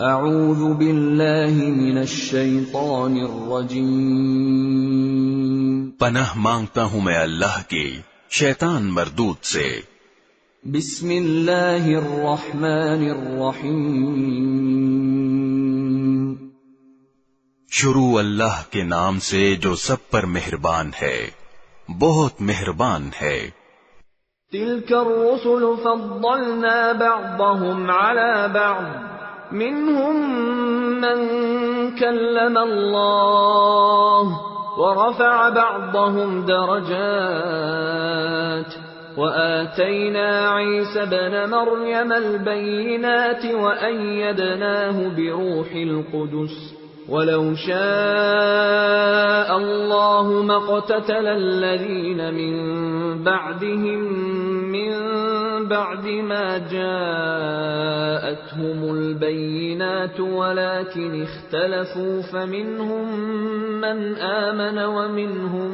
اعوذ باللہ من الشیطان الرجیم، پناہ مانگتا ہوں میں اللہ کی شیطان مردود سے۔ بسم اللہ الرحمن الرحیم، شروع اللہ کے نام سے جو سب پر مہربان ہے، بہت مہربان ہے۔ تلک الرسل فضلنا بعضهم على بعض، منهم من كلم الله ورفع بعضهم درجات وآتينا عيسى ابن مريم البينات وأيدناه بروح القدس ولو شاء الله ما اقتتل الذين من بعدهم من بعد ما جاءتهم البينات ولكن اختلفوا فمنهم من آمن ومنهم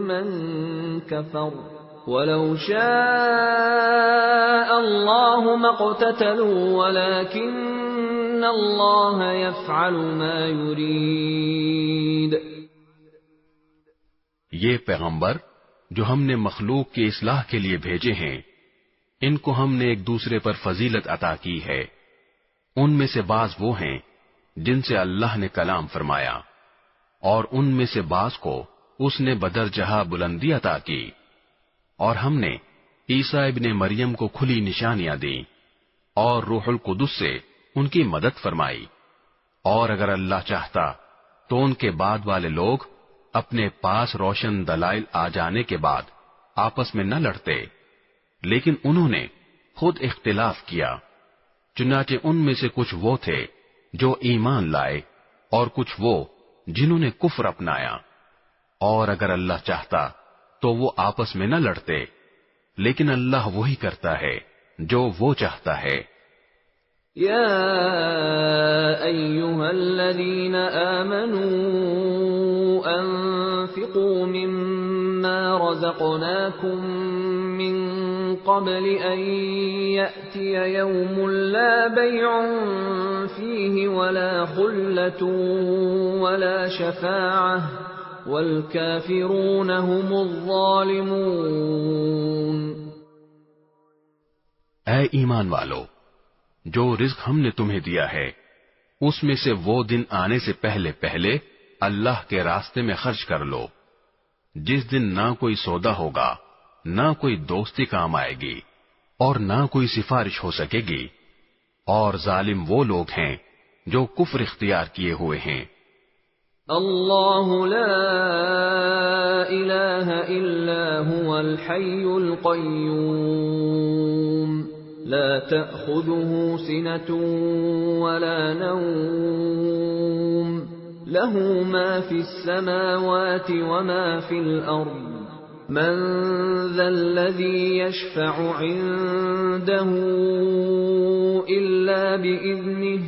من كفر ولو شاء الله ما اقتتلوا ولكن الله يفعل ما يريد۔ یہ پیغمبر جو ہم نے مخلوق کی اصلاح کے لیے بھیجے ہیں، ان کو ہم نے ایک دوسرے پر فضیلت عطا کی ہے۔ ان میں سے بعض وہ ہیں جن سے اللہ نے کلام فرمایا، اور ان میں سے بعض کو اس نے بدرجہ بلندی عطا کی، اور ہم نے عیسیٰ ابن مریم کو کھلی نشانیاں دیں اور روح القدس سے ان کی مدد فرمائی، اور اگر اللہ چاہتا تو ان کے بعد والے لوگ اپنے پاس روشن دلائل آ جانے کے بعد آپس میں نہ لڑتے، لیکن انہوں نے خود اختلاف کیا۔ چنانچہ ان میں سے کچھ وہ تھے جو ایمان لائے اور کچھ وہ جنہوں نے کفر اپنایا، اور اگر اللہ چاہتا تو وہ آپس میں نہ لڑتے، لیکن اللہ وہی کرتا ہے جو وہ چاہتا ہے۔ یا ایھا الذین آمنوا انفقوا مما رزقناکم من قبل ان یأتی یوم لا بیع فیہ ولا خلة ولا شفاعة والکافرون هم الظالمون۔ اے ایمان والو، جو رزق ہم نے تمہیں دیا ہے اس میں سے وہ دن آنے سے پہلے پہلے اللہ کے راستے میں خرچ کر لو، جس دن نہ کوئی سودا ہوگا، نہ کوئی دوستی کام آئے گی، اور نہ کوئی سفارش ہو سکے گی، اور ظالم وہ لوگ ہیں جو کفر اختیار کیے ہوئے ہیں۔ اللہ لا الہ الا هو الحی القیوم لا تأخذه سنة ولا نوم له ما في السماوات وما في الأرض من ذا الذي يشفع عنده إلا بإذنه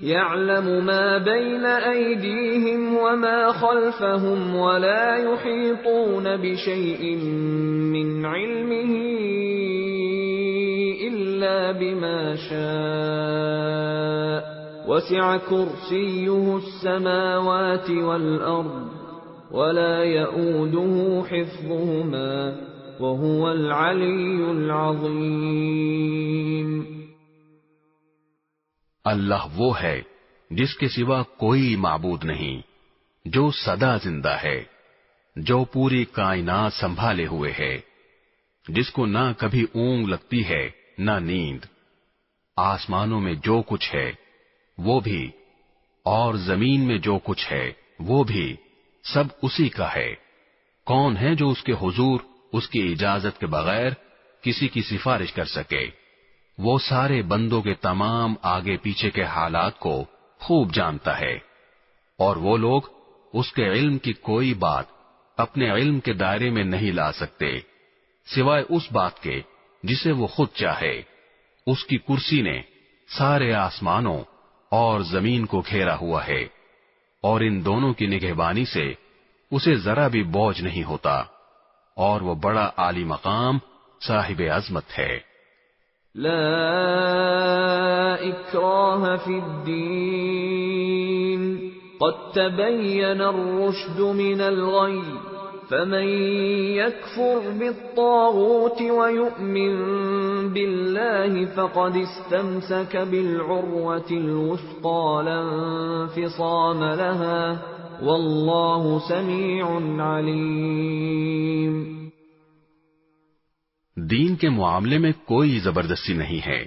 يعلم ما بين أيديهم وما خلفهم ولا يحيطون بشيء من علمه إلا بما شاء وسع كرسيه السماوات والأرض ولا يؤوده حفظهما وهو العلي العظيم۔ اللہ وہ ہے جس کے سوا کوئی معبود نہیں، جو سدا زندہ ہے، جو پوری کائنات سنبھالے ہوئے ہے، جس کو نہ کبھی اونگ لگتی ہے نہ نیند۔ آسمانوں میں جو کچھ ہے وہ بھی، اور زمین میں جو کچھ ہے وہ بھی، سب اسی کا ہے۔ کون ہے جو اس کے حضور اس کی اجازت کے بغیر کسی کی سفارش کر سکے؟ وہ سارے بندوں کے تمام آگے پیچھے کے حالات کو خوب جانتا ہے، اور وہ لوگ اس کے علم کی کوئی بات اپنے علم کے دائرے میں نہیں لا سکتے سوائے اس بات کے جسے وہ خود چاہے۔ اس کی کرسی نے سارے آسمانوں اور زمین کو گھیرا ہوا ہے، اور ان دونوں کی نگہبانی سے اسے ذرا بھی بوجھ نہیں ہوتا، اور وہ بڑا عالی مقام صاحب عظمت ہے۔ لا إكراه في الدين قد تبين الرشد من الغي فمن يكفر بالطاغوت ويؤمن بالله فقد استمسك بالعروة الوثقى لا انفصام لها واللہ سمیع علیم۔ دین کے معاملے میں کوئی زبردستی نہیں ہے،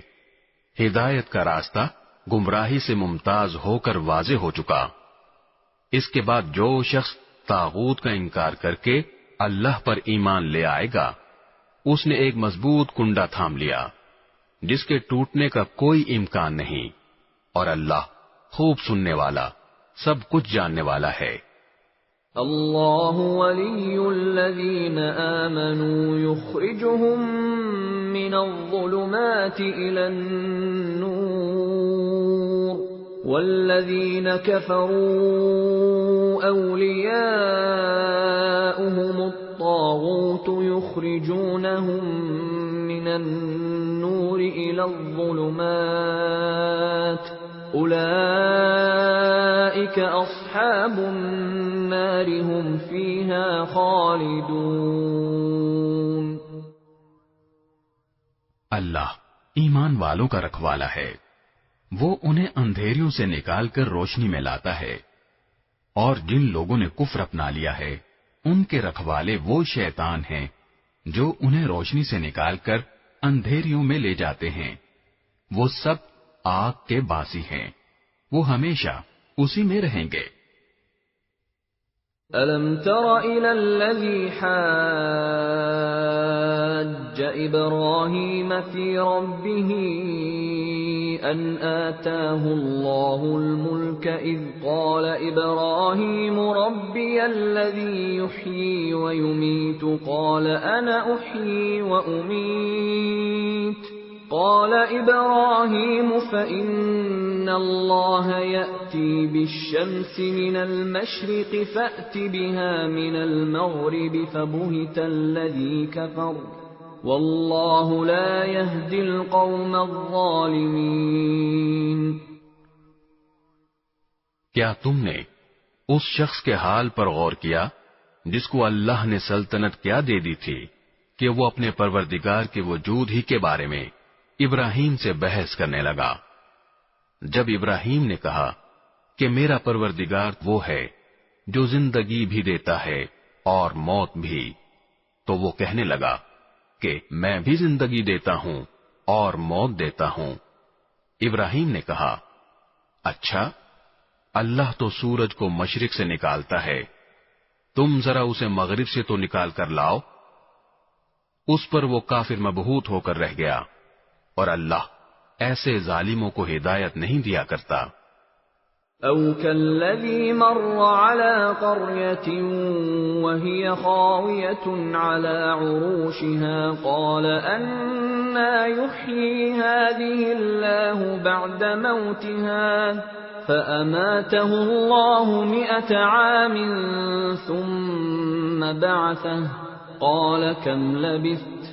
ہدایت کا راستہ گمراہی سے ممتاز ہو کر واضح ہو چکا۔ اس کے بعد جو شخص طاغوت کا انکار کر کے اللہ پر ایمان لے آئے گا، اس نے ایک مضبوط کنڈا تھام لیا جس کے ٹوٹنے کا کوئی امکان نہیں، اور اللہ خوب سننے والا، سب کچھ جاننے والا ہے۔ اللہ ولی الذین آمنوا یخرجهم من الظلمات الى النور والذین کفروا اولیاؤهم الطاغوت یخرجونهم من النور الى الظلمات اولئک اصحاب النار هم فیها خالدون۔ اللہ ایمان والوں کا رکھوالا ہے، وہ انہیں اندھیریوں سے نکال کر روشنی میں لاتا ہے، اور جن لوگوں نے کفر اپنا لیا ہے ان کے رکھوالے وہ شیطان ہیں جو انہیں روشنی سے نکال کر اندھیریوں میں لے جاتے ہیں، وہ سب آگ کے باسی ہیں، وہ ہمیشہ اسی میں رہیں گے۔ أَلَمْ تَرَ إِلَى الَّذِي حَاجَّ إِبْرَاهِيمَ فِي رَبِّهِ أَنْ آتَاهُ اللَّهُ الْمُلْكَ إِذْ قَالَ إِبْرَاهِيمُ رَبِّيَ الَّذِي يُحْيِي وَيُمِيتُ قَالَ أَنَا أُحْيِي وَأُمِيتُ قال إبراهيم فإن الله يأتي بالشمس من المشرق فأت بها من المغرب فبهت الذي كفر والله لا يهدي القوم الظالمين۔ کیا تم نے اس شخص کے حال پر غور کیا جس کو اللہ نے سلطنت کیا دے دی تھی کہ وہ اپنے پروردگار کے وجود ہی کے بارے میں ابراہیم سے بحث کرنے لگا؟ جب ابراہیم نے کہا کہ میرا پروردگار وہ ہے جو زندگی بھی دیتا ہے اور موت بھی، تو وہ کہنے لگا کہ میں بھی زندگی دیتا ہوں اور موت دیتا ہوں۔ ابراہیم نے کہا اچھا، اللہ تو سورج کو مشرق سے نکالتا ہے، تم ذرا اسے مغرب سے تو نکال کر لاؤ۔ اس پر وہ کافر مبہوت ہو کر رہ گیا، اور اللہ ایسے ظالموں کو ہدایت نہیں دیا کرتا۔ او كالذي مر على قرية وهي خاوية على عروشها قال أنى يحيي هذه الله بعد موتها فأماته الله 100 عام ثم بعثه قال كم لبثت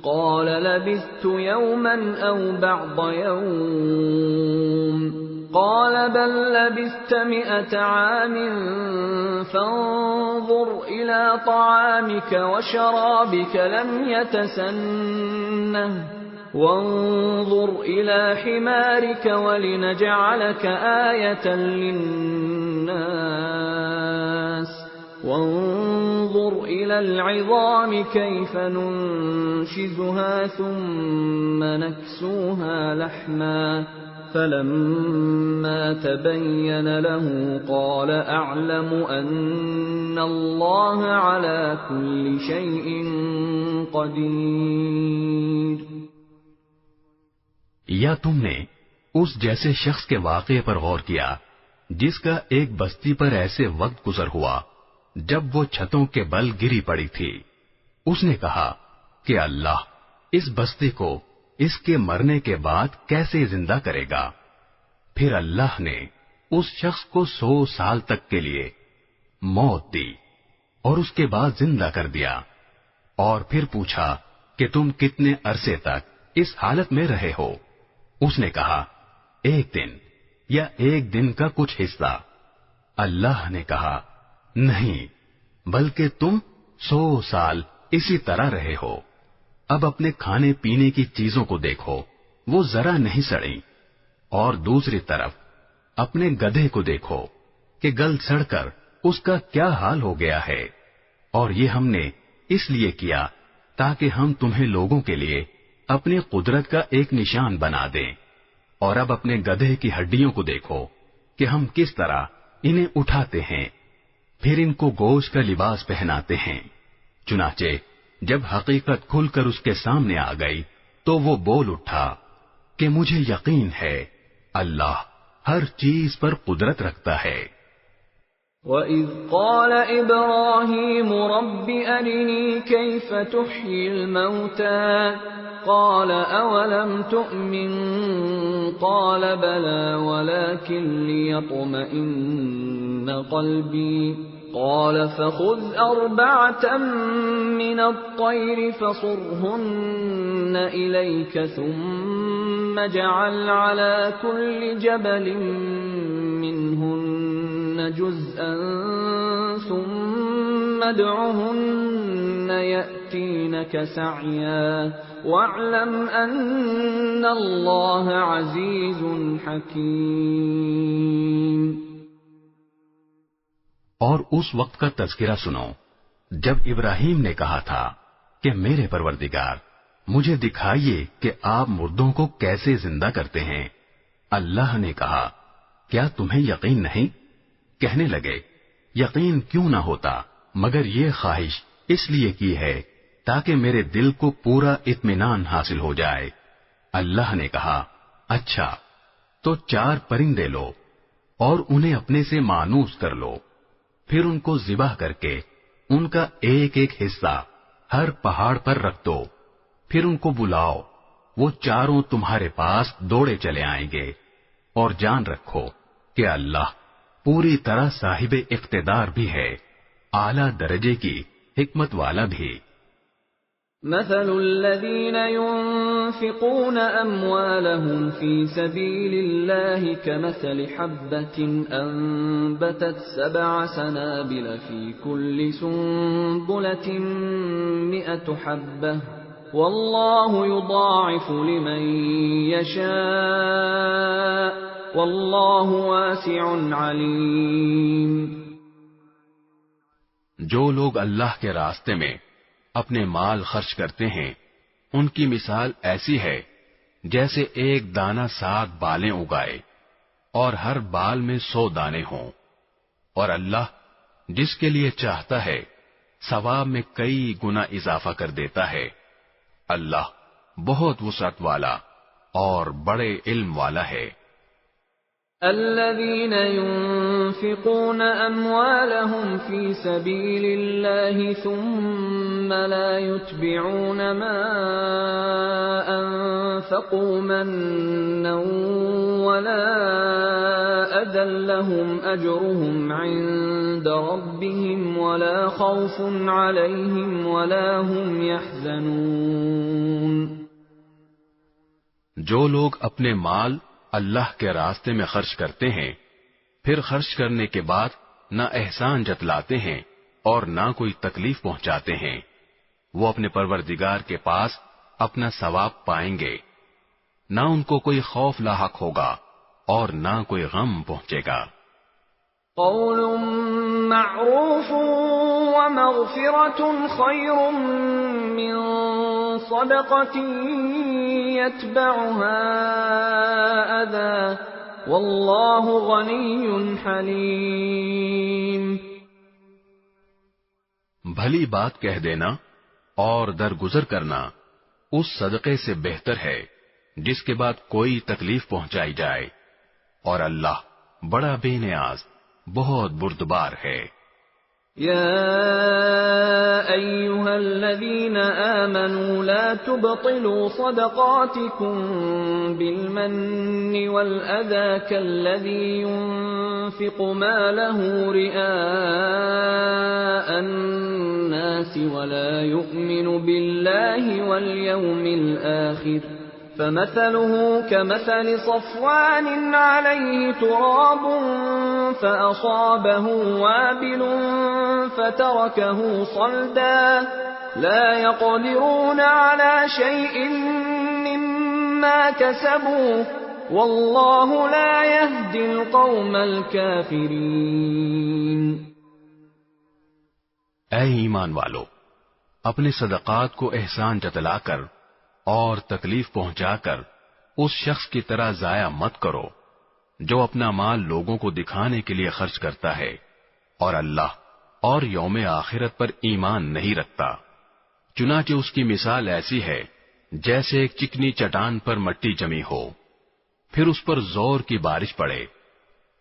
قال لبثت يوما أو بعض يوم قال بل لبثت 100 عام فانظر إلى طعامك وشرابك لم يتسنه وانظر إلى حمارك ولنجعلك آية للناس وانظر إلى العظام كيف ننشزها ثم نكسوها لحما فلما تبين له قال أعلم أن الله على كل شيء قدير۔ یا تم نے اس جیسے شخص کے واقعے پر غور کیا جس کا ایک بستی پر ایسے وقت گزر ہوا جب وہ چھتوں کے بل گری پڑی تھی۔ اس نے کہا کہ اللہ اس بستی کو اس کے مرنے کے بعد کیسے زندہ کرے گا؟ پھر اللہ نے اس شخص کو 100 سال تک کے لیے موت دی اور اس کے بعد زندہ کر دیا، اور پھر پوچھا کہ تم کتنے عرصے تک اس حالت میں رہے ہو؟ اس نے کہا 1 دن یا 1 دن کا کچھ حصہ۔ اللہ نے کہا نہیں، بلکہ تم 100 سال اسی طرح رہے ہو۔ اب اپنے کھانے پینے کی چیزوں کو دیکھو، وہ ذرا نہیں سڑیں، اور دوسری طرف اپنے گدھے کو دیکھو کہ گل سڑ کر اس کا کیا حال ہو گیا ہے۔ اور یہ ہم نے اس لیے کیا تاکہ ہم تمہیں لوگوں کے لیے اپنی قدرت کا ایک نشان بنا دیں۔ اور اب اپنے گدھے کی ہڈیوں کو دیکھو کہ ہم کس طرح انہیں اٹھاتے ہیں، پھر ان کو گوشت کا لباس پہناتے ہیں۔ چنانچہ جب حقیقت کھل کر اس کے سامنے آ گئی تو وہ بول اٹھا کہ مجھے یقین ہے اللہ ہر چیز پر قدرت رکھتا ہے۔ وَإِذْ قَالَ إِبْرَاهِيمُ رَبِّ أَرِنِي كَيْفَ تُحْيِي الْمَوْتَى قَالَ أَوَلَمْ تُؤْمِنْ قَالَ بَلَى وَلَكِنْ لِيَطْمَئِنَّ قَلْبِي قَالَ فَخُذْ 4 مِنَ الطَّيْرِ فَصُرْهُنَّ إِلَيْكَ ثُمَّ اجْعَلْ عَلَى كُلِّ جَبَلٍ مِّنْهُنَّ جُزْءًا ثُمَّ ادْعُهُنَّ يَأْتِينَكَ سَعْيًا وَاعْلَمْ أَنَّ اللَّهَ عَزِيزٌ حَكِيمٌ۔ اور اس وقت کا تذکرہ سنو جب ابراہیم نے کہا تھا کہ میرے پروردگار مجھے دکھائیے کہ آپ مردوں کو کیسے زندہ کرتے ہیں۔ اللہ نے کہا کیا تمہیں یقین نہیں؟ کہنے لگے یقین کیوں نہ ہوتا مگر یہ خواہش اس لیے کی ہے تاکہ میرے دل کو پورا اطمینان حاصل ہو جائے۔ اللہ نے کہا اچھا تو 4 پرندے لو اور انہیں اپنے سے مانوس کر لو، پھر ان کو ذبح کر کے ان کا ایک ایک حصہ ہر پہاڑ پر رکھ دو، پھر ان کو بلاؤ، وہ چاروں تمہارے پاس دوڑے چلے آئیں گے، اور جان رکھو کہ اللہ پوری طرح صاحب اقتدار بھی ہے، اعلیٰ درجے کی حکمت والا بھی۔ مثل الذين ينفقون أموالهم في سبيل الله كمثل حبة أنبتت 7 سنابل في كل سنبلة 100 حبة والله يضاعف لمن يشاء والله واسع عليم۔ جو لوگ اللہ کے راستے میں اپنے مال خرچ کرتے ہیں ان کی مثال ایسی ہے جیسے ایک دانہ ساگ بالیں اگائے اور ہر بال میں 100 دانے ہوں، اور اللہ جس کے لیے چاہتا ہے ثواب میں کئی گنا اضافہ کر دیتا ہے۔ اللہ بہت وسعت والا اور بڑے علم والا ہے۔ الذين ينفقون أموالهم في سبيل الله ثم لا يتبعون ما أنفقوا منا ولا أذى لهم أجرهم عند ربهم ولا خوف عليهم ولا هم يحزنون۔ جو لوگ اپنے مال اللہ کے راستے میں خرچ کرتے ہیں پھر خرچ کرنے کے بعد نہ احسان جتلاتے ہیں اور نہ کوئی تکلیف پہنچاتے ہیں، وہ اپنے پروردگار کے پاس اپنا ثواب پائیں گے، نہ ان کو کوئی خوف لاحق ہوگا اور نہ کوئی غم پہنچے گا۔ قول معروف ومغفرة خير من صدقة يتبعها أذى والله غني حليم۔ بھلی بات کہہ دینا اور درگزر کرنا اس صدقے سے بہتر ہے جس کے بعد کوئی تکلیف پہنچائی جائے، اور اللہ بڑا بے نیاز بہت بردبار ہے۔ يا أيها الذين آمنوا لا تبطلوا صدقاتكم بالمن والأذى كالذي ينفق ماله رئاء الناس ولا يؤمن بالله واليوم الآخر فمثله كمثل صفوان عليه تراب فأصابه وابل فتركه صلدا لا يقدرون على شيء مما كسبوا والله لا يهدي القوم الكافرين۔ اے ایمان والو، اپنے صدقات کو احسان جتلا کر اور تکلیف پہنچا کر اس شخص کی طرح ضائع مت کرو جو اپنا مال لوگوں کو دکھانے کے لیے خرچ کرتا ہے اور اللہ اور یوم آخرت پر ایمان نہیں رکھتا۔ چنانچہ اس کی مثال ایسی ہے جیسے ایک چکنی چٹان پر مٹی جمی ہو، پھر اس پر زور کی بارش پڑے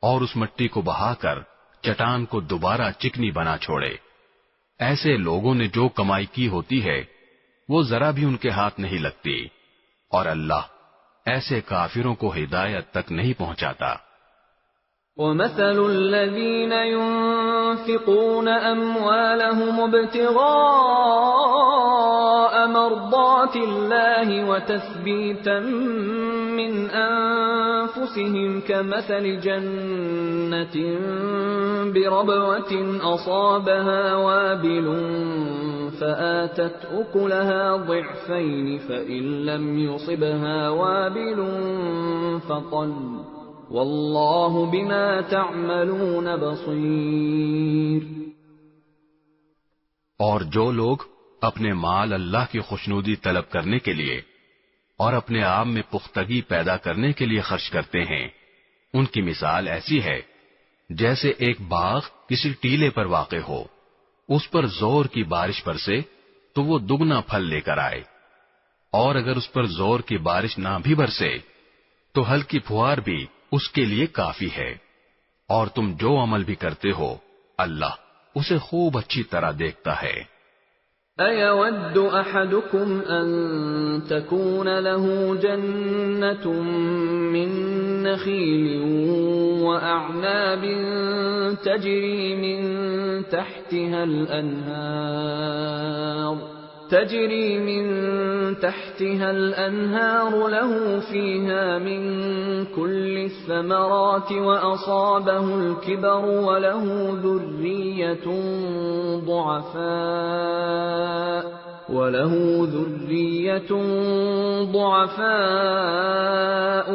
اور اس مٹی کو بہا کر چٹان کو دوبارہ چکنی بنا چھوڑے۔ ایسے لوگوں نے جو کمائی کی ہوتی ہے وہ ذرا بھی ان کے ہاتھ نہیں لگتی، اور اللہ ایسے کافروں کو ہدایت تک نہیں پہنچاتا۔ وَمَثَلُ الَّذِينَ يُنْفِقُونَ أَمْوَالَهُمُ ابْتِغَاءَ مَرْضَاتِ اللَّهِ وَتَثْبِيتًا مِّنْ أَنفُسِهِمْ كَمَثَلِ جَنَّةٍ بِرَبْوَةٍ أَصَابَهَا وَابِلٌ فَآتَتْ أُكُلَهَا ضِعْفَيْنِ فَإِن لَّمْ يُصِبْهَا وَابِلٌ فَطَلٌّ واللہ بما تعملون بصیر۔ اور جو لوگ اپنے مال اللہ کی خوشنودی طلب کرنے کے لیے اور اپنے آپ میں پختگی پیدا کرنے کے لیے خرچ کرتے ہیں، ان کی مثال ایسی ہے جیسے ایک باغ کسی ٹیلے پر واقع ہو، اس پر زور کی بارش برسے تو وہ دگنا پھل لے کر آئے، اور اگر اس پر زور کی بارش نہ بھی برسے تو ہلکی پھوار بھی اس کے لیے کافی ہے، اور تم جو عمل بھی کرتے ہو اللہ اسے خوب اچھی طرح دیکھتا ہے۔ أَيَوَدُّ أَحَدُكُمْ أَن تَكُونَ لَهُ جَنَّةٌ مِّن نَّخِيلٍ وَأَعْنَابٍ تَجْرِي مِن تحتها الأنهار له فيها من كل الثمرات وأصابه الكبر وله ذرية ضعفاء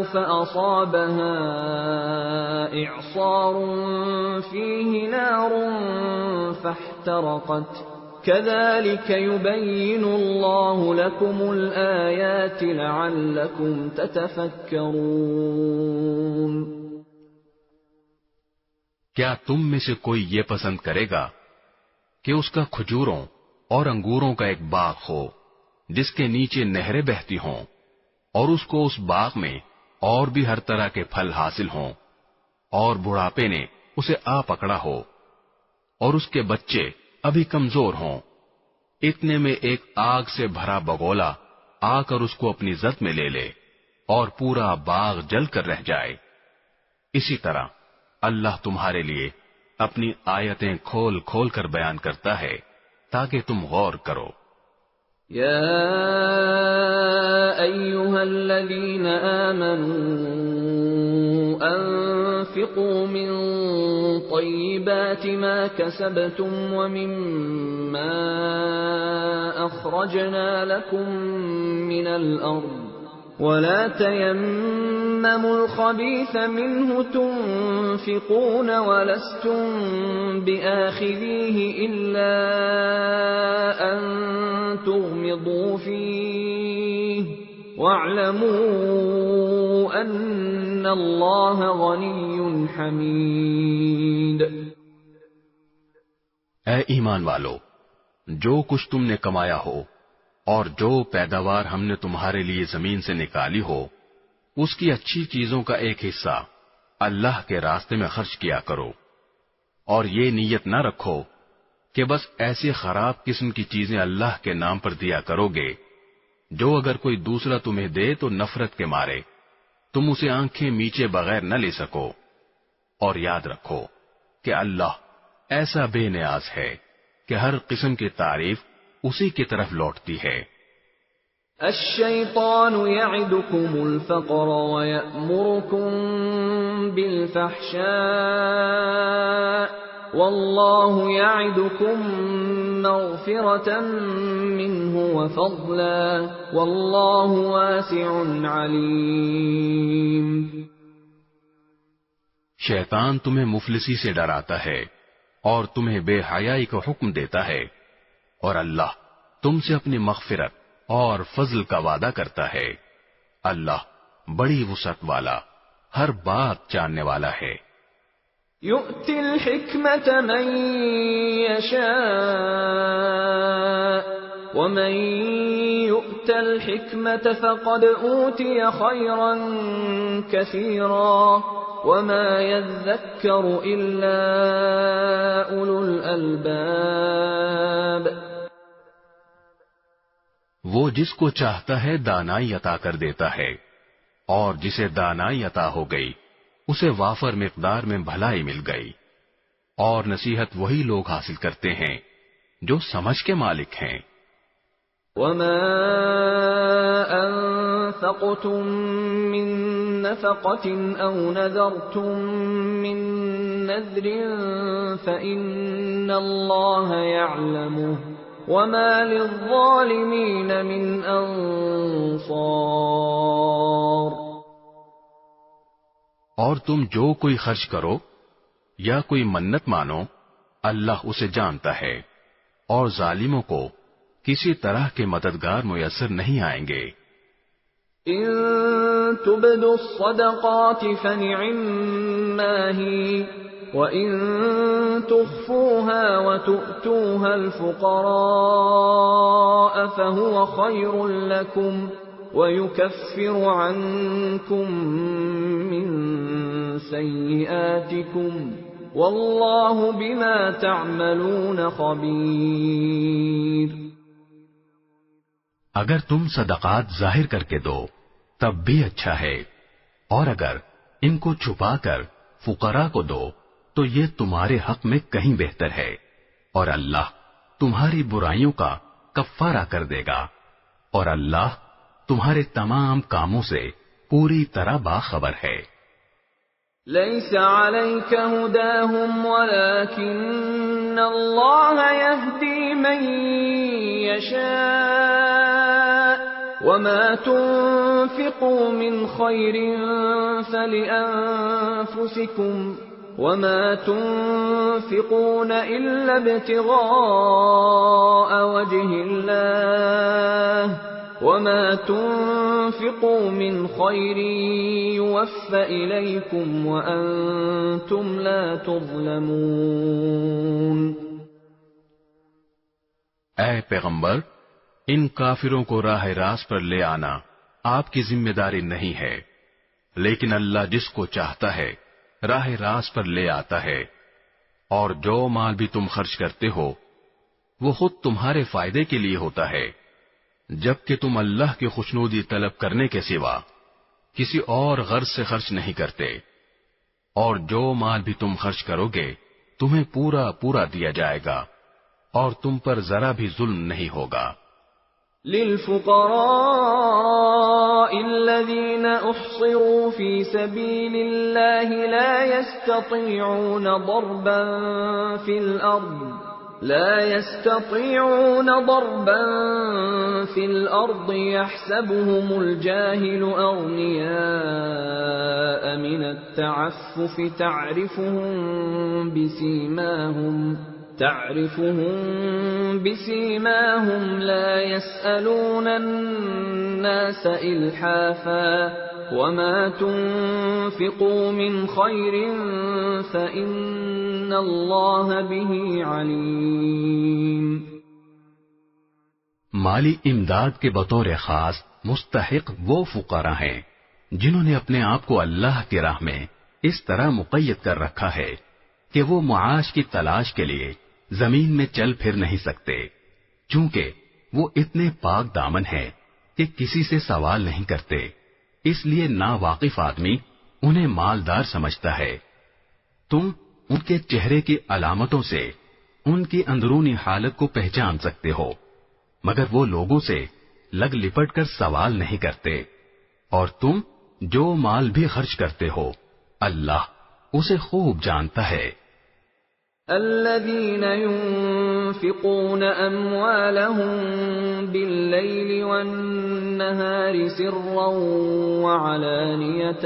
فأصابها إعصار فيه نار فاحترقت كذلك يبين الله لكم الآيات لعلكم تتفكرون۔ کیا تم میں سے کوئی یہ پسند کرے گا کہ اس کا کھجوروں اور انگوروں کا ایک باغ ہو جس کے نیچے نہریں بہتی ہوں، اور اس کو اس باغ میں اور بھی ہر طرح کے پھل حاصل ہوں، اور بڑھاپے نے اسے آ پکڑا ہو، اور اس کے بچے ابھی کمزور ہوں، اتنے میں ایک آگ سے بھرا بگولا آ کر اس کو اپنی زد میں لے لے اور پورا باغ جل کر رہ جائے۔ اسی طرح اللہ تمہارے لیے اپنی آیتیں کھول کھول کر بیان کرتا ہے تاکہ تم غور کرو۔ یا ایھا الذین آمنوا انفقوا من طیبات ما کسبتم ومما اخرجنا لكم من الارض ولا تيمموا الخبيث منه تنفقون ولستم بآخذيه إلا أن تغمضوا فيه واعلموا أن الله غني حميد۔ اے ایمان والو، جو کچھ تم نے کمایا ہو اور جو پیداوار ہم نے تمہارے لیے زمین سے نکالی ہو، اس کی اچھی چیزوں کا ایک حصہ اللہ کے راستے میں خرچ کیا کرو، اور یہ نیت نہ رکھو کہ بس ایسی خراب قسم کی چیزیں اللہ کے نام پر دیا کرو گے جو اگر کوئی دوسرا تمہیں دے تو نفرت کے مارے تم اسے آنکھیں میچے بغیر نہ لے سکو، اور یاد رکھو کہ اللہ ایسا بے نیاز ہے کہ ہر قسم کی تعریف اسی کی طرف لوٹتی ہے۔ الشیطان یعدکم الفقر ویأمرکم بالفحشاء واللہ یعدکم مغفرة منہ وفضلا واللہ واسع علیم. شیطان تمہیں مفلسی سے ڈراتا ہے اور تمہیں بے حیائی کا حکم دیتا ہے، اور اللہ تم سے اپنی مغفرت اور فضل کا وعدہ کرتا ہے. اللہ بڑی وسعت والا، ہر بات جاننے والا ہے. یؤتی الحکمت من یشاء ومن یؤت الحکمت فقد اوتی خیرا کثیرا وما يذكر الا اولو الالباب. وہ جس کو چاہتا ہے دانائی عطا کر دیتا ہے، اور جسے دانائی عطا ہو گئی اسے وافر مقدار میں بھلائی مل گئی. اور نصیحت وہی لوگ حاصل کرتے ہیں جو سمجھ کے مالک ہیں. وما انفقتم من نفقة او نذرتم من نذر فإن الله يعلمه وما للظالمين من انصار. اور تم جو کوئی خرچ کرو یا کوئی منت مانو، اللہ اسے جانتا ہے، اور ظالموں کو کسی طرح کے مددگار میسر نہیں آئیں گے. ان تبدوا الصدقات فنعما هي وان تخفوها وتؤتوها الفقراء فهو خير لكم ويكفر عنكم من سيئاتكم والله بما تعملون خبير. اگر تم صدقات ظاہر کر کے دو تب بھی اچھا ہے، اور اگر ان کو چھپا کر فقراء کو دو تو یہ تمہارے حق میں کہیں بہتر ہے، اور اللہ تمہاری برائیوں کا کفارہ کر دے گا، اور اللہ تمہارے تمام کاموں سے پوری طرح باخبر ہے. ليس عليك هداهم ولكن الله يهدي من يشاء وما تنفقوا من خير فلأنفسكم وما تنفقون إلا ابتغاء وجه الله وما تنفقوا من خير يوفى إليكم وأنتم لا تظلمون. اے پیغمبر، ان کافروں کو راہ راست پر لے آنا آپ کی ذمہ داری نہیں ہے، لیکن اللہ جس کو چاہتا ہے راہ راست پر لے آتا ہے، اور جو مال بھی تم خرچ کرتے ہو وہ خود تمہارے فائدے کے لیے ہوتا ہے، جبکہ تم اللہ کی خوشنودی طلب کرنے کے سوا کسی اور غرض سے خرچ نہیں کرتے، اور جو مال بھی تم خرچ کرو گے تمہیں پورا پورا دیا جائے گا، اور تم پر ذرا بھی ظلم نہیں ہوگا. للفقراء الذين احصروا في سبيل الله لا يستطيعون ضربا في الأرض يحسبهم الجاهل أغنياء من التعفف تعرفهم بسيماهم لا يسألون الناس إلحافا وما تنفقوا من خير فإن الله به عليم. مالی امداد کے بطور خاص مستحق وہ فقراء ہیں جنہوں نے اپنے آپ کو اللہ کی راہ میں اس طرح مقید کر رکھا ہے کہ وہ معاش کی تلاش کے لیے زمین میں چل پھر نہیں سکتے، چونکہ وہ اتنے پاک دامن ہیں کہ کسی سے سوال نہیں کرتے، اس لیے ناواقف آدمی انہیں مالدار سمجھتا ہے. تم ان کے چہرے کی علامتوں سے ان کی اندرونی حالت کو پہچان سکتے ہو، مگر وہ لوگوں سے لگ لپٹ کر سوال نہیں کرتے، اور تم جو مال بھی خرچ کرتے ہو اللہ اسے خوب جانتا ہے۔ الذين ينفقون أموالهم بالليل والنهار سرا وعلانية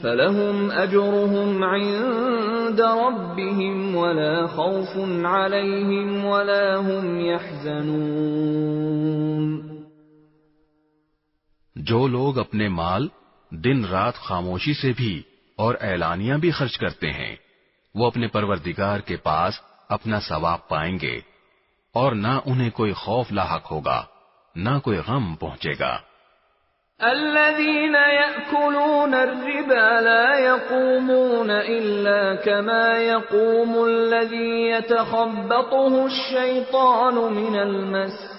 فلهم أجرهم عند ربهم ولا خوف عليهم ولا هم يحزنون۔ جو لوگ اپنے مال دن رات خاموشی سے بھی اور اعلانیہ بھی خرچ کرتے ہیں، وہ اپنے پروردگار کے پاس اپنا ثواب پائیں گے، اور نہ انہیں کوئی خوف لاحق ہوگا، نہ کوئی غم پہنچے گا۔ الذين يأكلون الربا لا يقومون إلا كما يقوم الذي يتخبطه الشيطان من المس،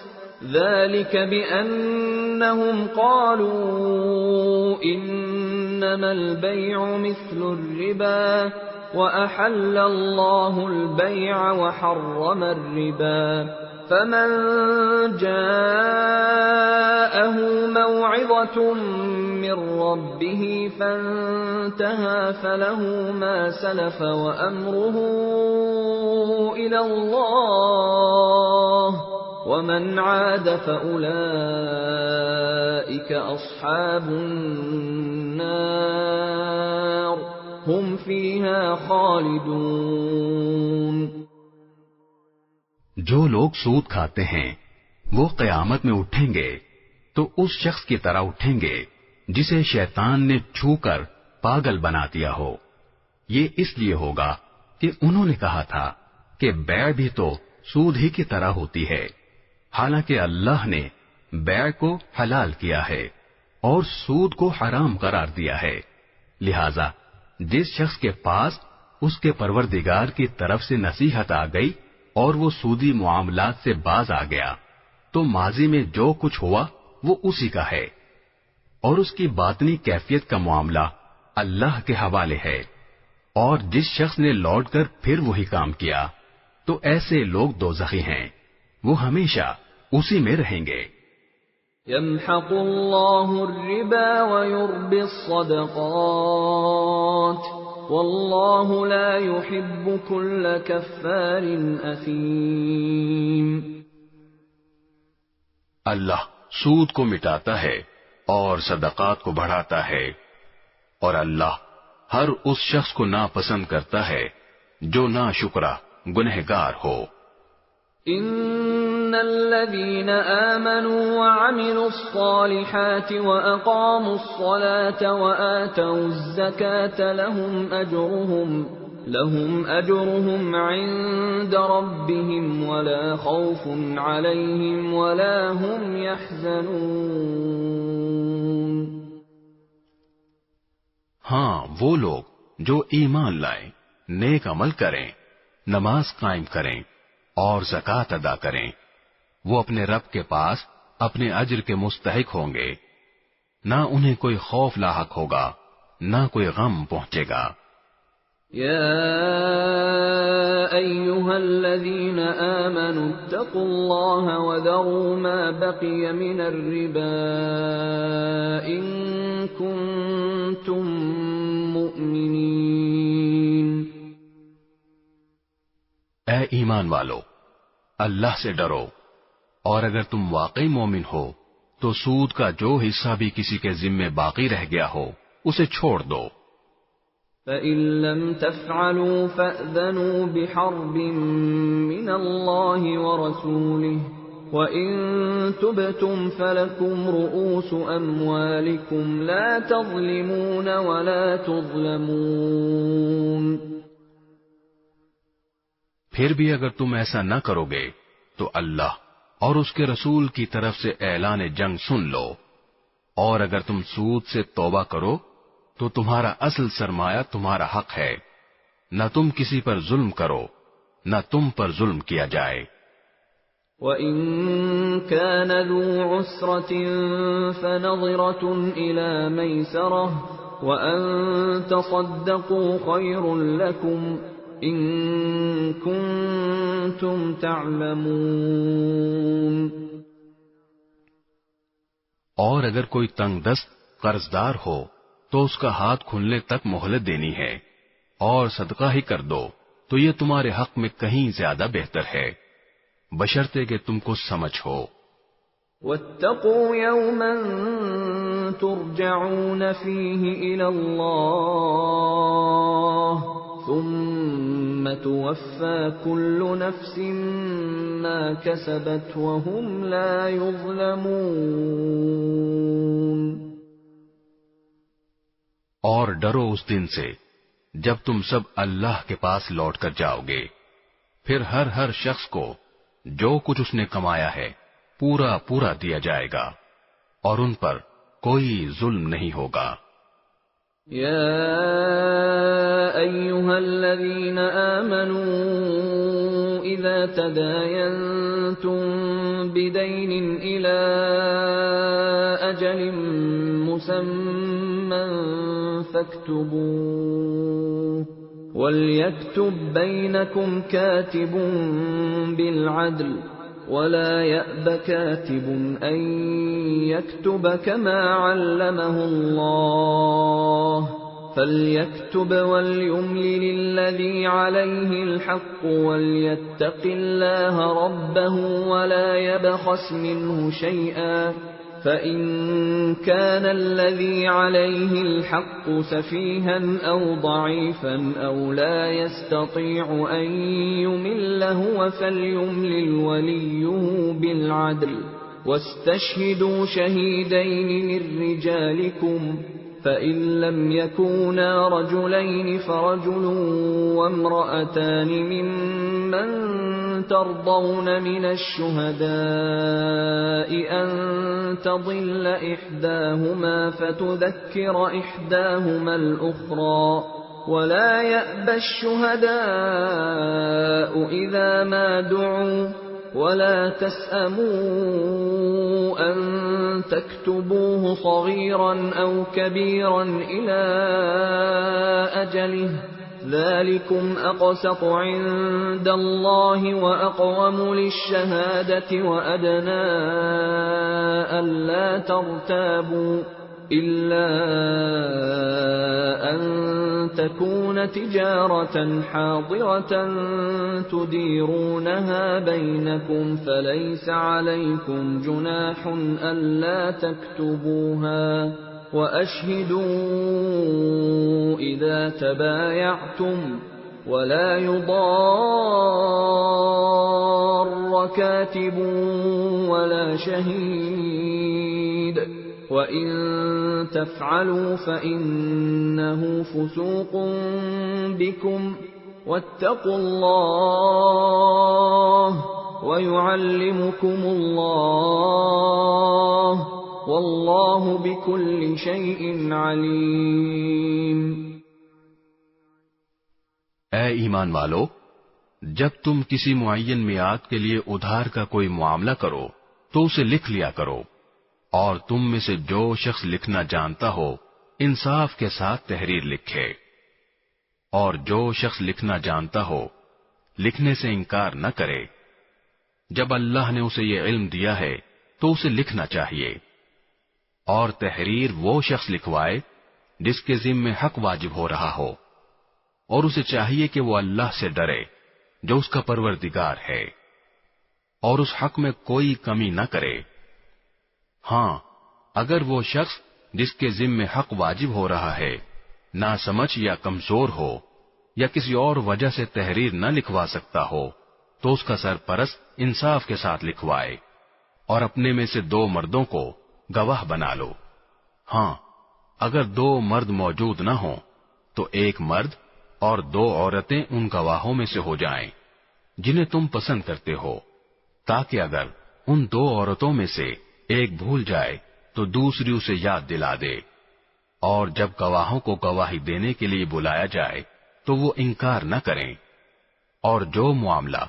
ذلك بأنهم قالوا إنما البيع مثل الربا وأحل الله البيع وحرم الربا، فمن جاءه موعظة من ربه فانتهى فله ما سلف وأمره إلى الله ومن عاد فأولئك أصحاب النار هم فيها خالدون۔ جو لوگ سود کھاتے ہیں وہ قیامت میں اٹھیں گے تو اس شخص کی طرح اٹھیں گے جسے شیطان نے چھو کر پاگل بنا دیا ہو۔ یہ اس لیے ہوگا کہ انہوں نے کہا تھا کہ بیع بھی تو سود ہی کی طرح ہوتی ہے، حالانکہ اللہ نے بیع کو حلال کیا ہے اور سود کو حرام قرار دیا ہے۔ لہذا جس شخص کے پاس اس کے پروردگار کی طرف سے نصیحت آ گئی اور وہ سودی معاملات سے باز آ گیا تو ماضی میں جو کچھ ہوا وہ اسی کا ہے، اور اس کی باطنی کیفیت کا معاملہ اللہ کے حوالے ہے، اور جس شخص نے لوٹ کر پھر وہی کام کیا تو ایسے لوگ دوزخی ہیں، وہ ہمیشہ اسی میں رہیں گے۔ يمحق الله الربا ويربي الصدقات والله لا يحب كل كفار أثيم۔ اللہ سود کو مٹاتا ہے اور صدقات کو بڑھاتا ہے، اور اللہ ہر اس شخص کو ناپسند کرتا ہے جو ناشکرا گنہگار ہو۔ ان الذين آمنوا وعملوا الصالحات واقاموا الصلاة وآتوا الزكاة لهم اجرهم عند ربهم ولا خوف عليهم ولا هم يحزنون۔ ہاں وہ لوگ جو ایمان لائیں، نیک عمل کریں، نماز قائم کریں اور زکوٰۃ ادا کریں، وہ اپنے رب کے پاس اپنے اجر کے مستحق ہوں گے، نہ انہیں کوئی خوف لاحق ہوگا، نہ کوئی غم پہنچے گا۔ یا ایھا الذین آمنوا اتقوا اللہ وذروا ما بقی من الربا ان کنتم مؤمنین۔ اے ایمان والو، اللہ سے ڈرو، اور اگر تم واقعی مومن ہو تو سود کا جو حصہ بھی کسی کے ذمے باقی رہ گیا ہو اسے چھوڑ دو۔ فَإِن لَّمْ تَفْعَلُوا فَأْذَنُوا بِحَرْبٍ مِّنَ اللَّهِ وَرَسُولِهِ وَإِن تُبْتُمْ فَلَكُمْ رُءُوسُ أَمْوَالِكُمْ لَا تَظْلِمُونَ وَلَا تُظْلَمُونَ۔ پھر بھی اگر تم ایسا نہ کرو گے تو اللہ اور اس کے رسول کی طرف سے اعلان جنگ سن لو، اور اگر تم سود سے توبہ کرو تو تمہارا اصل سرمایہ تمہارا حق ہے، نہ تم کسی پر ظلم کرو، نہ تم پر ظلم کیا جائے۔ وَإِن كَانَ ذُو عُسْرَةٍ فَنَظِرَةٌ إِلَى مَيْسَرَةٍ وَأَن تَصَدَّقُوا خَيْرٌ لَّكُمْ إن كنتم تعلمون. اور اگر کوئی تنگ دست قرضدار ہو تو اس کا ہاتھ کھلنے تک مہلت دینی ہے، اور صدقہ ہی کر دو تو یہ تمہارے حق میں کہیں زیادہ بہتر ہے، بشرطے کہ تم کو سمجھ ہو. واتقوا يوما ترجعون فيه إلى الله ثم توفى كل نفس ما كسبت وهم لا يظلمون. اور ڈرو اس دن سے جب تم سب اللہ کے پاس لوٹ کر جاؤ گے، پھر ہر شخص کو جو کچھ اس نے کمایا ہے پورا پورا دیا جائے گا، اور ان پر کوئی ظلم نہیں ہوگا. یا ایھا الذین آمنوا اذا تداینتم بدین الی اجل مسمى فاكتبوه وليكتب بينكم كاتب بالعدل ولا يأب كاتب أن يكتب كما علمه الله فليكتب وليملل الذي عليه الحق وليتق الله ربه ولا يبخس منه شيئا فإن كان الذي عليه الحق سفيها أو ضعيفا أو لا يستطيع أن يمل هو فليملل وليه بالعدل واستشهدوا شهيدين من رجالكم فإن لم يكونا رجلين فرجل وامرأتان ممن ترضون من الشهداء أن تضل إحداهما فتذكر إحداهما الأخرى ولا يأبى الشهداء إذا ما دعوا ولا تسأموا أن تكتبوه صغيرا أو كبيرا إلى أجله ذلكم أقسط عند الله وأقوم للشهادة وأدنى ألا ترتابوا إلا أن تكون تجارة حاضرة تديرونها بينكم فليس عليكم جناح ألا تكتبوها وأشهدوا إذا تبايعتم ولا يضار كاتب ولا شهيد وَإِن تَفْعَلُوا فَإِنَّهُ فُسُوقٌ بِكُمْ وَاتَّقُوا اللَّهَ وَيُعَلِّمُكُمُ اللَّهُ وَاللَّهُ بِكُلِّ شَيْءٍ عَلِيمٌ. اے ایمان والو، جب تم کسی معین میعاد کے لیے ادھار کا کوئی معاملہ کرو تو اسے لکھ لیا کرو، اور تم میں سے جو شخص لکھنا جانتا ہو انصاف کے ساتھ تحریر لکھے، اور جو شخص لکھنا جانتا ہو لکھنے سے انکار نہ کرے. جب اللہ نے اسے یہ علم دیا ہے تو اسے لکھنا چاہیے، اور تحریر وہ شخص لکھوائے جس کے ذمے حق واجب ہو رہا ہو، اور اسے چاہیے کہ وہ اللہ سے ڈرے جو اس کا پروردگار ہے، اور اس حق میں کوئی کمی نہ کرے. ہاں، اگر وہ شخص جس کے ذمے حق واجب ہو رہا ہے ناسمجھ یا کمزور ہو یا کسی اور وجہ سے تحریر نہ لکھوا سکتا ہو تو اس کا سرپرست انصاف کے ساتھ لکھوائے، اور اپنے میں سے 2 مردوں کو گواہ بنا لو. ہاں، اگر 2 مرد موجود نہ ہوں تو 1 مرد اور 2 عورتیں ان گواہوں میں سے ہو جائیں جنہیں تم پسند کرتے ہو، تاکہ اگر ان 2 عورتوں میں سے ایک بھول جائے تو دوسری اسے یاد دلا دے، اور جب گواہوں کو گواہی دینے کے لیے بلایا جائے تو وہ انکار نہ کریں. اور جو معاملہ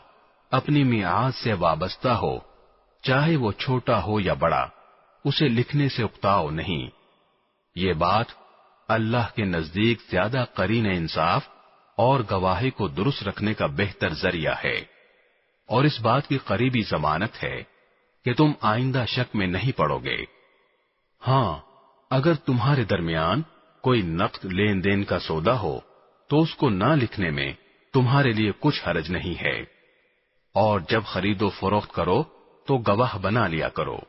اپنی میعاد سے وابستہ ہو، چاہے وہ چھوٹا ہو یا بڑا، اسے لکھنے سے اکتاؤ نہیں. یہ بات اللہ کے نزدیک زیادہ قرین انصاف اور گواہی کو درست رکھنے کا بہتر ذریعہ ہے، اور اس بات کی قریبی ضمانت ہے کہ تم آئندہ شک میں نہیں پڑو گے۔ ہاں، اگر تمہارے درمیان کوئی نقد لین دین کا سودا ہو تو اس کو نہ لکھنے میں تمہارے لیے کچھ حرج نہیں ہے، اور جب خرید و فروخت کرو تو گواہ بنا لیا کرو،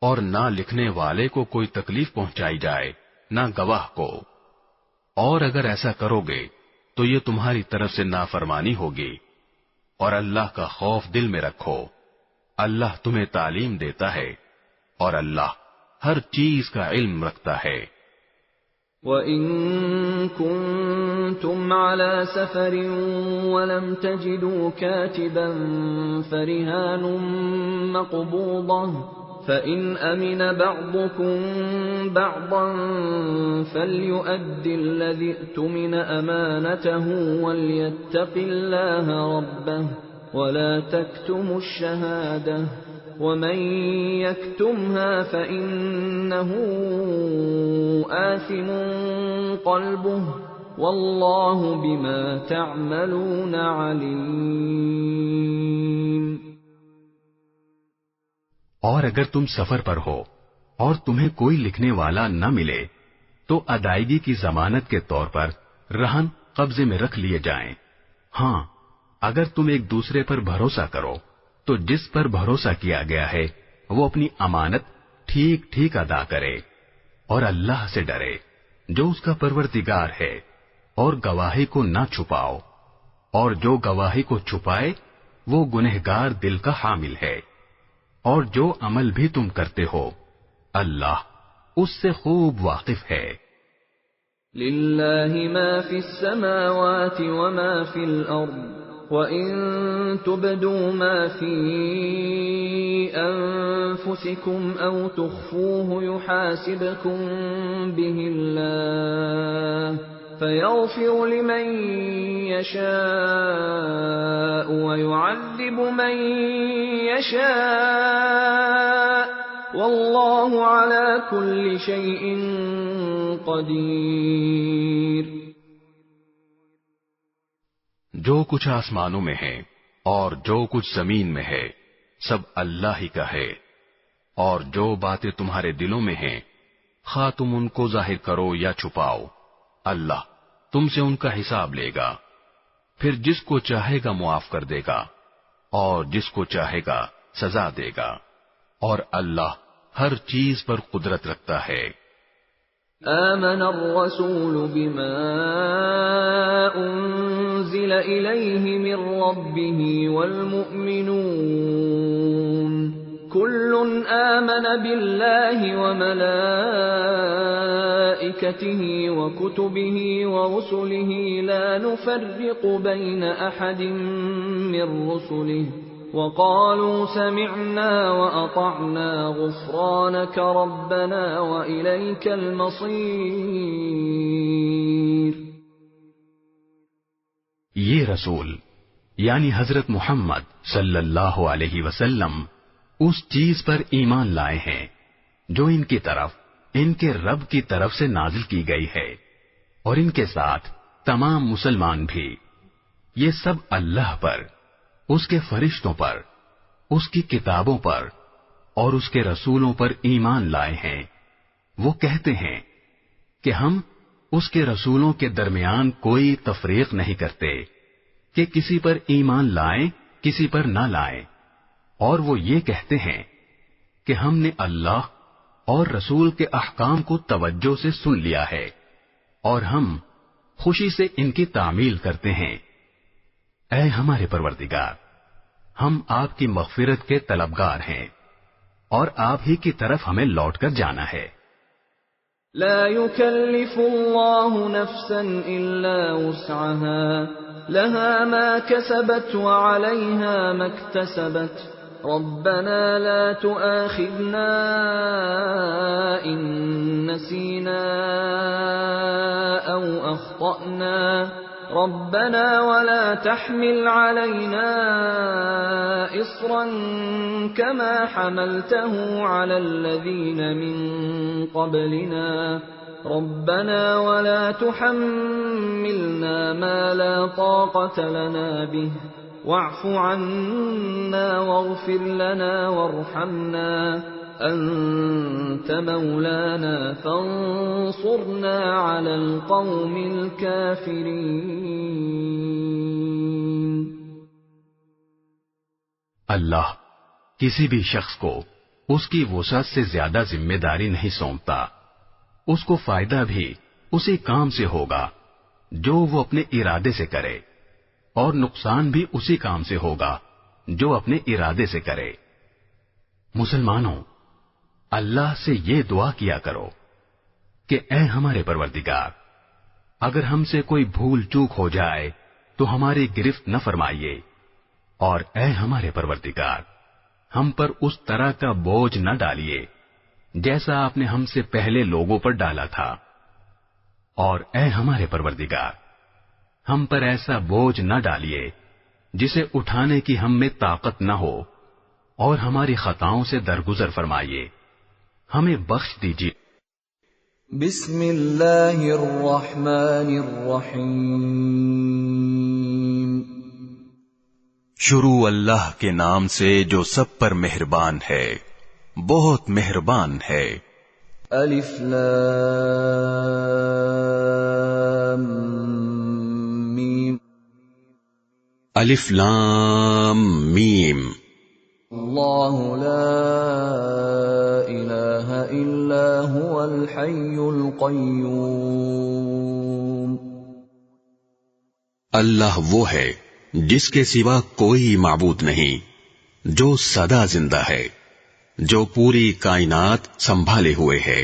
اور نہ لکھنے والے کو کوئی تکلیف پہنچائی جائے نہ گواہ کو، اور اگر ایسا کرو گے تو یہ تمہاری طرف سے نافرمانی ہوگی، اور اللہ کا خوف دل میں رکھو، اللہ تمہیں تعلیم دیتا ہے اور اللہ ہر چیز کا علم رکھتا ہے۔ وَإِن كُنتُمْ عَلَى سَفَرٍ وَلَمْ تَجِدُوا كَاتِبًا فَرِهَانٌ مَّقْبُوضَةٌ فَإِنْ أَمِنَ بَعْضُكُمْ بَعْضًا فَلْيُؤَدِّ الَّذِي اؤْتُمِنَ أَمَانَتَهُ وَلْيَتَّقِ اللَّهَ رَبَّهُ وَلَا تَكْتُمُوا الشَّهَادَةَ وَمَن يَكْتُمْهَا فَإِنَّهُ آثِمٌ قَلْبُهُ وَاللَّهُ بِمَا تَعْمَلُونَ عَلِيمٌ۔ اور اگر تم سفر پر ہو اور تمہیں کوئی لکھنے والا نہ ملے تو ادائیگی کی ضمانت کے طور پر رہن قبضے میں رکھ لیے جائیں۔ ہاں، اگر تم ایک دوسرے پر بھروسہ کرو تو جس پر بھروسہ کیا گیا ہے وہ اپنی امانت ٹھیک ٹھیک ادا کرے، اور اللہ سے ڈرے جو اس کا پروردگار ہے، اور گواہی کو نہ چھپاؤ، اور جو گواہی کو چھپائے وہ گنہگار دل کا حامل ہے، اور جو عمل بھی تم کرتے ہو اللہ اس سے خوب واقف ہے۔ لِلَّهِ مَا فِي السَّمَاوَاتِ وَمَا فِي الْأَرْضِ وَإِن تُبْدُوا مَا فِي أَنفُسِكُمْ أَوْ تُخْفُوهُ يُحَاسِبْكُم بِهِ اللَّهُ فَيَغْفِرُ لِمَن يَشَاءُ وَيُعَذِّبُ مَن يَشَاءُ وَاللَّهُ عَلَى كُلِّ شَيْءٍ قَدِيرٌ۔ جو کچھ آسمانوں میں ہے اور جو کچھ زمین میں ہے سب اللہ ہی کا ہے، اور جو باتیں تمہارے دلوں میں ہیں خواہ تم ان کو ظاہر کرو یا چھپاؤ، اللہ تم سے ان کا حساب لے گا، پھر جس کو چاہے گا معاف کر دے گا اور جس کو چاہے گا سزا دے گا، اور اللہ ہر چیز پر قدرت رکھتا ہے۔ آمن الرسول بما أنزل إليه من ربه والمؤمنون كل آمن بالله وملائكته وكتبه ورسله لا نفرق بين أحد من رسله وقالوا سمعنا وأطعنا غفرانك ربنا وإليك المصير۔ یہ رسول یعنی حضرت محمد صلی اللہ علیہ وسلم اس چیز پر ایمان لائے ہیں جو ان کی طرف ان کے رب کی طرف سے نازل کی گئی ہے، اور ان کے ساتھ تمام مسلمان بھی، یہ سب اللہ پر، اس کے فرشتوں پر، اس کی کتابوں پر اور اس کے رسولوں پر ایمان لائے ہیں۔ وہ کہتے ہیں کہ ہم اس کے رسولوں کے درمیان کوئی تفریق نہیں کرتے کہ کسی پر ایمان لائیں کسی پر نہ لائیں، اور وہ یہ کہتے ہیں کہ ہم نے اللہ اور رسول کے احکام کو توجہ سے سن لیا ہے اور ہم خوشی سے ان کی تعمیل کرتے ہیں۔ اے ہمارے پروردگار، ہم آپ کی مغفرت کے طلبگار ہیں اور آپ ہی کی طرف ہمیں لوٹ کر جانا ہے۔ لا يكلف الله نفسا إلا وسعها لها ما كسبت وعليها ما اكتسبت ربنا لا تؤاخذنا إن نسينا أو أخطأنا ربنا ولا تحمل علينا إصرا كما حملته على الذين من قبلنا ربنا ولا تحملنا ما لا طاقة لنا به واعف عنا واغفر لنا وارحمنا أنت مولانا فانصرنا على القوم الكافرين. اللہ کسی بھی شخص کو اس کی وسعت سے زیادہ ذمہ داری نہیں سونپتا. اس کو فائدہ بھی اسی کام سے ہوگا جو وہ اپنے ارادے سے کرے، اور نقصان بھی اسی کام سے ہوگا جو اپنے ارادے سے کرے. مسلمانوں، اللہ سے یہ دعا کیا کرو کہ اے ہمارے پروردگار، اگر ہم سے کوئی بھول چوک ہو جائے تو ہماری گرفت نہ فرمائیے، اور اے ہمارے پروردگار، ہم پر اس طرح کا بوجھ نہ ڈالیے جیسا آپ نے ہم سے پہلے لوگوں پر ڈالا تھا، اور اے ہمارے پروردگار، ہم پر ایسا بوجھ نہ ڈالیے جسے اٹھانے کی ہم میں طاقت نہ ہو، اور ہماری خطاؤں سے درگزر فرمائیے، ہمیں بخش دیجیے. بسم اللہ الرحمن الرحیم. شروع اللہ کے نام سے جو سب پر مہربان ہے، بہت مہربان ہے. الف لام میم. الف لام میم. اللہ لا الہ الا هو الحی القیوم. اللہ وہ ہے جس کے سوا کوئی معبود نہیں، جو سدا زندہ ہے، جو پوری کائنات سنبھالے ہوئے ہے.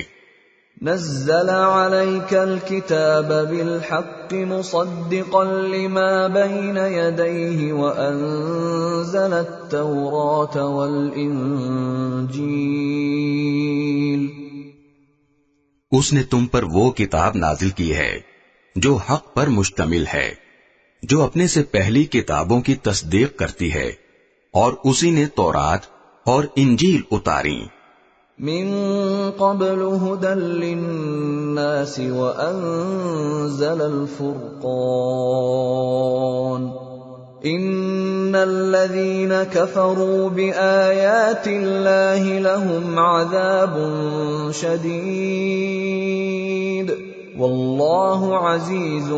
نزل عليك الكتاب بالحق مصدقا لما بين يديه وأنزل التوراة والإنجيل. اس نے تم پر وہ کتاب نازل کی ہے جو حق پر مشتمل ہے، جو اپنے سے پہلی کتابوں کی تصدیق کرتی ہے، اور اسی نے تورات اور انجیل اتاری. من قبل هدى للناس وأنزل الفرقان. إن الذين كفروا بآيات الله لهم عذاب شديد والله عزيز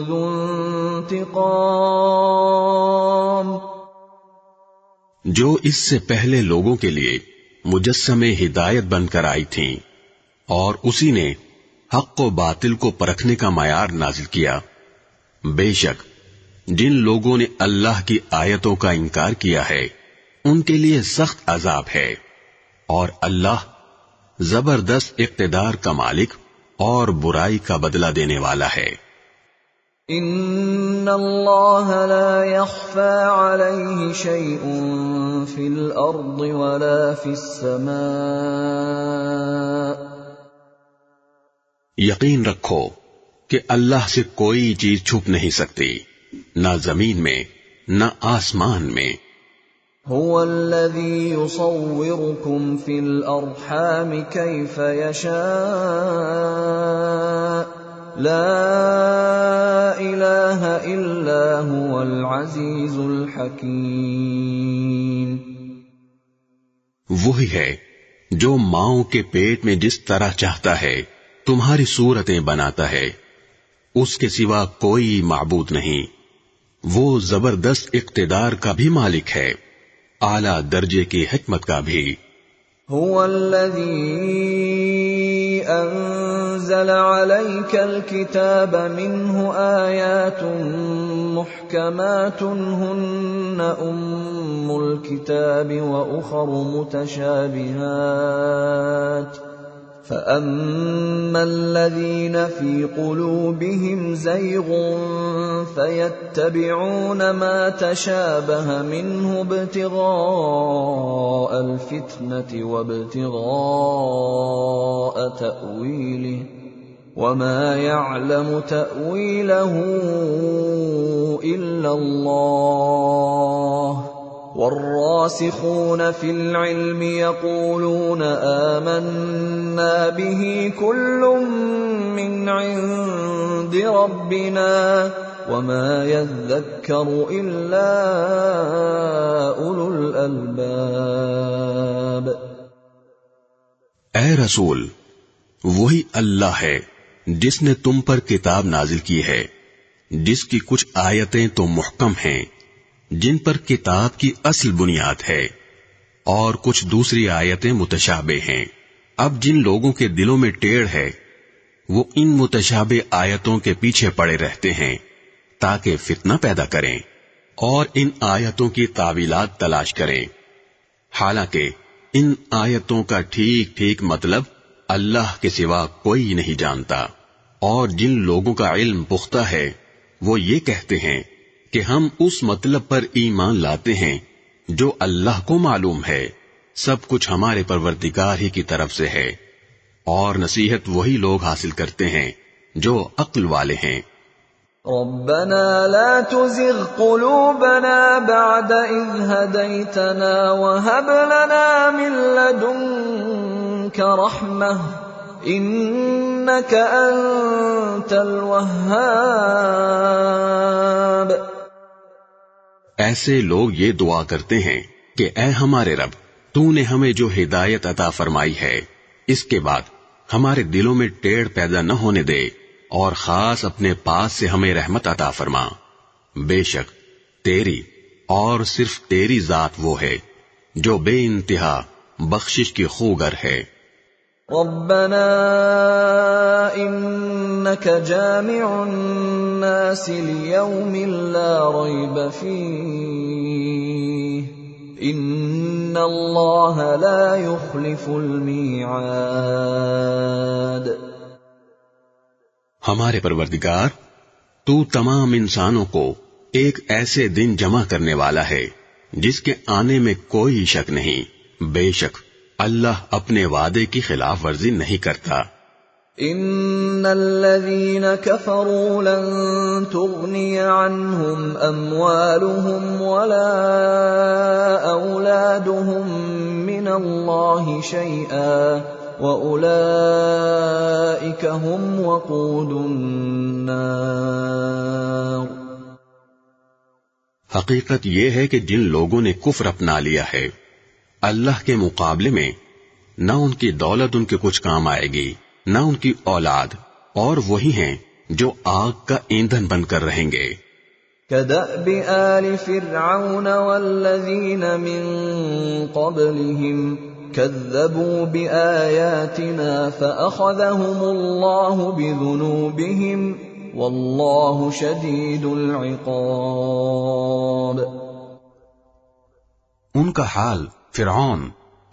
ذو انتقام. جو اس سے پہلے لوگوں کے لیے مجسمے ہدایت بن کر آئی تھیں، اور اسی نے حق و باطل کو پرکھنے کا معیار نازل کیا. بے شک جن لوگوں نے اللہ کی آیتوں کا انکار کیا ہے ان کے لیے سخت عذاب ہے، اور اللہ زبردست اقتدار کا مالک اور برائی کا بدلہ دینے والا ہے. ان اللہ لا يخفى عليه شيء في الارض ولا في السماء. یقین رکھو کہ اللہ سے کوئی چیز چھپ نہیں سکتی، نہ زمین میں نہ آسمان میں. هو الذي يصوركم في الارحام كيف يشاء لا الہ الا هو العزیز الحکیم. وہی ہے جو ماؤں کے پیٹ میں جس طرح چاہتا ہے تمہاری صورتیں بناتا ہے، اس کے سوا کوئی معبود نہیں. وہ زبردست اقتدار کا بھی مالک ہے، اعلیٰ درجے کی حکمت کا بھی. هو الذي انزل عليك الكتاب منه آيات محكمات هن ام الكتاب واخر متشابهات فأما الذين في قلوبهم زيغ فيتبعون ما تشابه منه ابتغاء الفتنة وابتغاء تأويله وما يعلم تأويله إلا الله والراسخون في العلم يقولون آمنا به كل من عند ربنا وما يذكر إلا أولو الألباب۔ اے رسول، وہی اللہ ہے جس نے تم پر کتاب نازل کی ہے، جس کی کچھ آیتیں تو محکم ہیں جن پر کتاب کی اصل بنیاد ہے، اور کچھ دوسری آیتیں متشابہ ہیں۔ اب جن لوگوں کے دلوں میں ٹیڑھ ہے وہ ان متشابہ آیتوں کے پیچھے پڑے رہتے ہیں تاکہ فتنہ پیدا کریں اور ان آیتوں کی تعویلات تلاش کریں، حالانکہ ان آیتوں کا ٹھیک ٹھیک مطلب اللہ کے سوا کوئی نہیں جانتا۔ اور جن لوگوں کا علم پختہ ہے وہ یہ کہتے ہیں کہ ہم اس مطلب پر ایمان لاتے ہیں جو اللہ کو معلوم ہے، سب کچھ ہمارے پروردگار ہی کی طرف سے ہے، اور نصیحت وہی لوگ حاصل کرتے ہیں جو عقل والے ہیں۔ ربنا لا تزغ قلوبنا بعد إذ هديتنا وهب لنا من لدنك رحمة إنك أنت الوهاب۔ ایسے لوگ یہ دعا کرتے ہیں کہ اے ہمارے رب، تو نے ہمیں جو ہدایت عطا فرمائی ہے اس کے بعد ہمارے دلوں میں ٹیڑھ پیدا نہ ہونے دے، اور خاص اپنے پاس سے ہمیں رحمت عطا فرما۔ بے شک تیری اور صرف تیری ذات وہ ہے جو بے انتہا بخشش کی خوگر ہے۔ ربنا انك جامع الناس ليوم لا ريب فيه ان الله لا يخلف الميعاد۔ ہمارے پروردگار، تو تمام انسانوں کو ایک ایسے دن جمع کرنے والا ہے جس کے آنے میں کوئی شک نہیں، بے شک اللہ اپنے وعدے کی خلاف ورزی نہیں کرتا۔ ان الذين كفروا لن تغني عنهم اموالهم ولا اولادهم من الله شيئا وَأُولَئِكَ هُمْ وَقُودُ النَّارِ۔ حقیقت یہ ہے کہ جن لوگوں نے کفر اپنا لیا ہے اللہ کے مقابلے میں نہ ان کی دولت ان کے کچھ کام آئے گی نہ ان کی اولاد، اور وہی ہیں جو آگ کا ایندھن بن کر رہیں گے۔ كَدَأْبِ آلِ فِرْعَوْنَ وَالَّذِينَ مِن قَبْلِهِمْ كذبوا بآياتنا فأخذهم الله بذنوبهم والله شديد العقاب۔ ان کا حال فرعون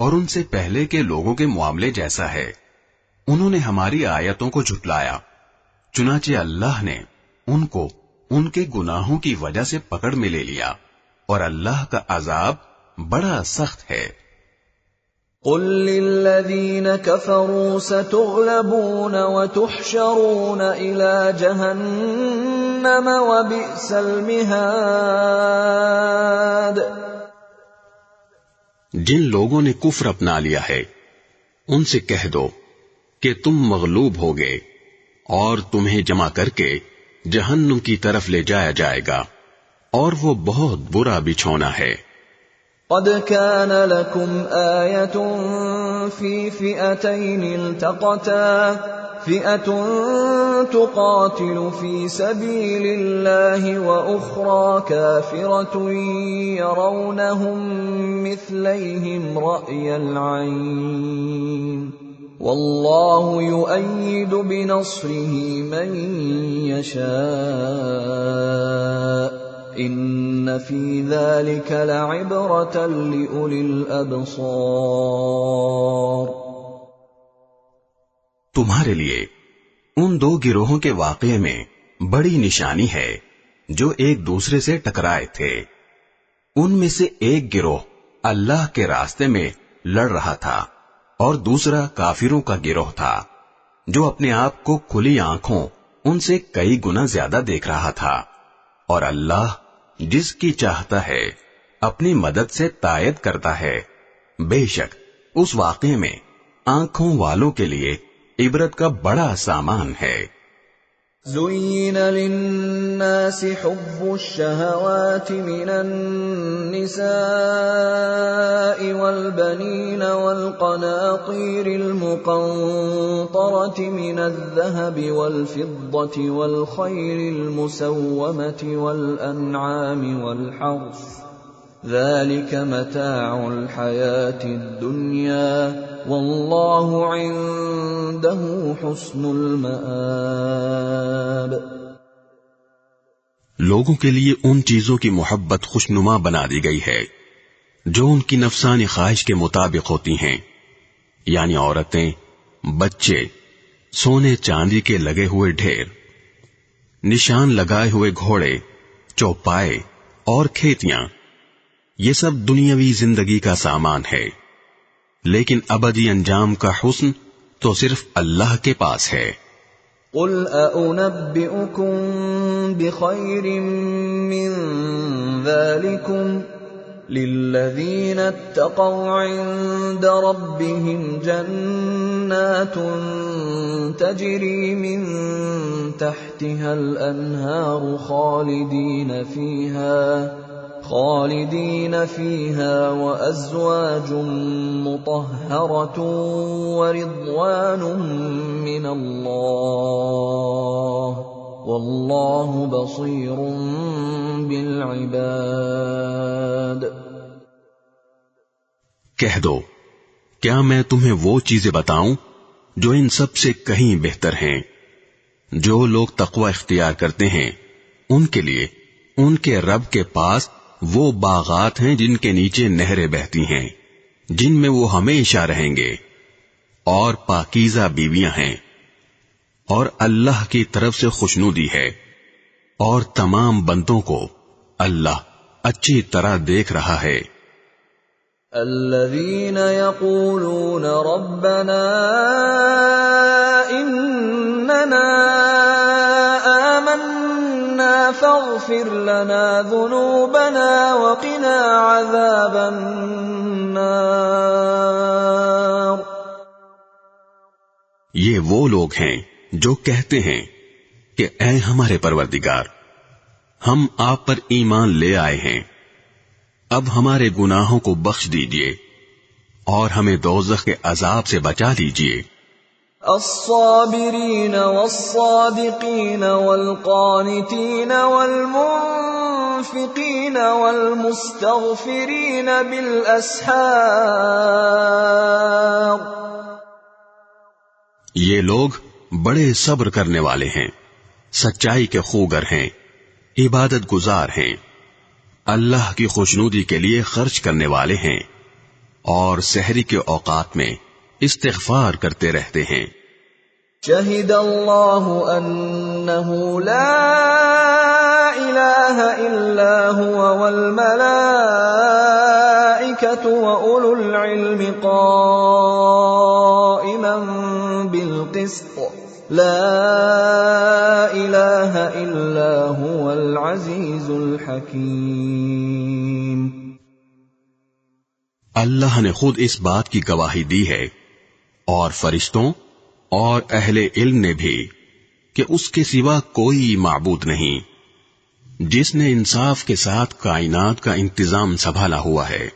اور ان سے پہلے کے لوگوں کے معاملے جیسا ہے، انہوں نے ہماری آیتوں کو جھٹلایا، چنانچہ اللہ نے ان کو ان کے گناہوں کی وجہ سے پکڑ میں لے لیا، اور اللہ کا عذاب بڑا سخت ہے۔ قل للذين كفروا ستغلبون وتحشرون إلى جهنم وبئس المهاد۔ جن لوگوں نے کفر اپنا لیا ہے ان سے کہہ دو کہ تم مغلوب ہوگے اور تمہیں جمع کر کے جہنم کی طرف لے جایا جائے گا، اور وہ بہت برا بچھونا ہے۔ قد كان لكم آية في فئتين التقتا فئة تقاتل في سبيل الله وأخرى كافرة يرونهم مثليهم رأي العين والله يؤيد بنصره من يشاء ان فی ذلک لعبرۃ لأولی الابصار۔ تمہارے لیے ان دو گروہوں کے واقعے میں بڑی نشانی ہے جو ایک دوسرے سے ٹکرائے تھے۔ ان میں سے ایک گروہ اللہ کے راستے میں لڑ رہا تھا اور دوسرا کافروں کا گروہ تھا جو اپنے آپ کو کھلی آنکھوں ان سے کئی گنا زیادہ دیکھ رہا تھا، اور اللہ جس کی چاہتا ہے اپنی مدد سے تائید کرتا ہے. بے شک اس واقعے میں آنکھوں والوں کے لیے عبرت کا بڑا سامان ہے. زين للناس حب الشهوات من النساء والبنين والقناطير المقنطرة من الذهب والفضة والخيل المسومة والأنعام والحرث ذلك متاع الحياة الدنيا والله عنده حسن المآب. لوگوں کے لیے ان چیزوں کی محبت خوشنما بنا دی گئی ہے جو ان کی نفسانی خواہش کے مطابق ہوتی ہیں، یعنی عورتیں، بچے، سونے چاندی کے لگے ہوئے ڈھیر، نشان لگائے ہوئے گھوڑے، چوپائے اور کھیتیاں. یہ سب دنیاوی زندگی کا سامان ہے، لیکن ابدی انجام کا حسن تو صرف اللہ کے پاس ہے. قل أأنبئكم بخير من ذلكم للذين اتقوا عند ربهم جنات تجري من تحتها الأنهار خالدين فيها وأزواج مطهرة ورضوان من الله والله بصير بالعباد. کہہ دو، کیا میں تمہیں وہ چیزیں بتاؤں جو ان سب سے کہیں بہتر ہیں؟ جو لوگ تقوی اختیار کرتے ہیں ان کے لیے ان کے رب کے پاس وہ باغات ہیں جن کے نیچے نہریں بہتی ہیں، جن میں وہ ہمیشہ رہیں گے، اور پاکیزہ بیویاں ہیں، اور اللہ کی طرف سے خوشنودی ہے، اور تمام بندوں کو اللہ اچھی طرح دیکھ رہا ہے. الذين يقولون ربنا إننا آمنا فاغفر لنا ذنوبنا وقنا عذاب النار. یہ وہ لوگ ہیں جو کہتے ہیں کہ اے ہمارے پروردگار، ہم آپ پر ایمان لے آئے ہیں، اب ہمارے گناہوں کو بخش دیجئے اور ہمیں دوزخ کے عذاب سے بچا لیجئے. الصابرين والصادقين والقانتين والمنفقين والمستغفرين بالأسحار. یہ لوگ بڑے صبر کرنے والے ہیں، سچائی کے خوگر ہیں، عبادت گزار ہیں، اللہ کی خوشنودی کے لیے خرچ کرنے والے ہیں، اور سحری کے اوقات میں استغفار کرتے رہتے ہیں. شہد اللہ انہ لا الہ الا هو والملائکۃ وأولو العلم قائما بالقسط لا الہ الا هو العزیز الحکیم. اللہ نے خود اس بات کی گواہی دی ہے، اور فرشتوں اور اہل علم نے بھی، کہ اس کے سوا کوئی معبود نہیں، جس نے انصاف کے ساتھ کائنات کا انتظام سنبھالا ہوا ہے.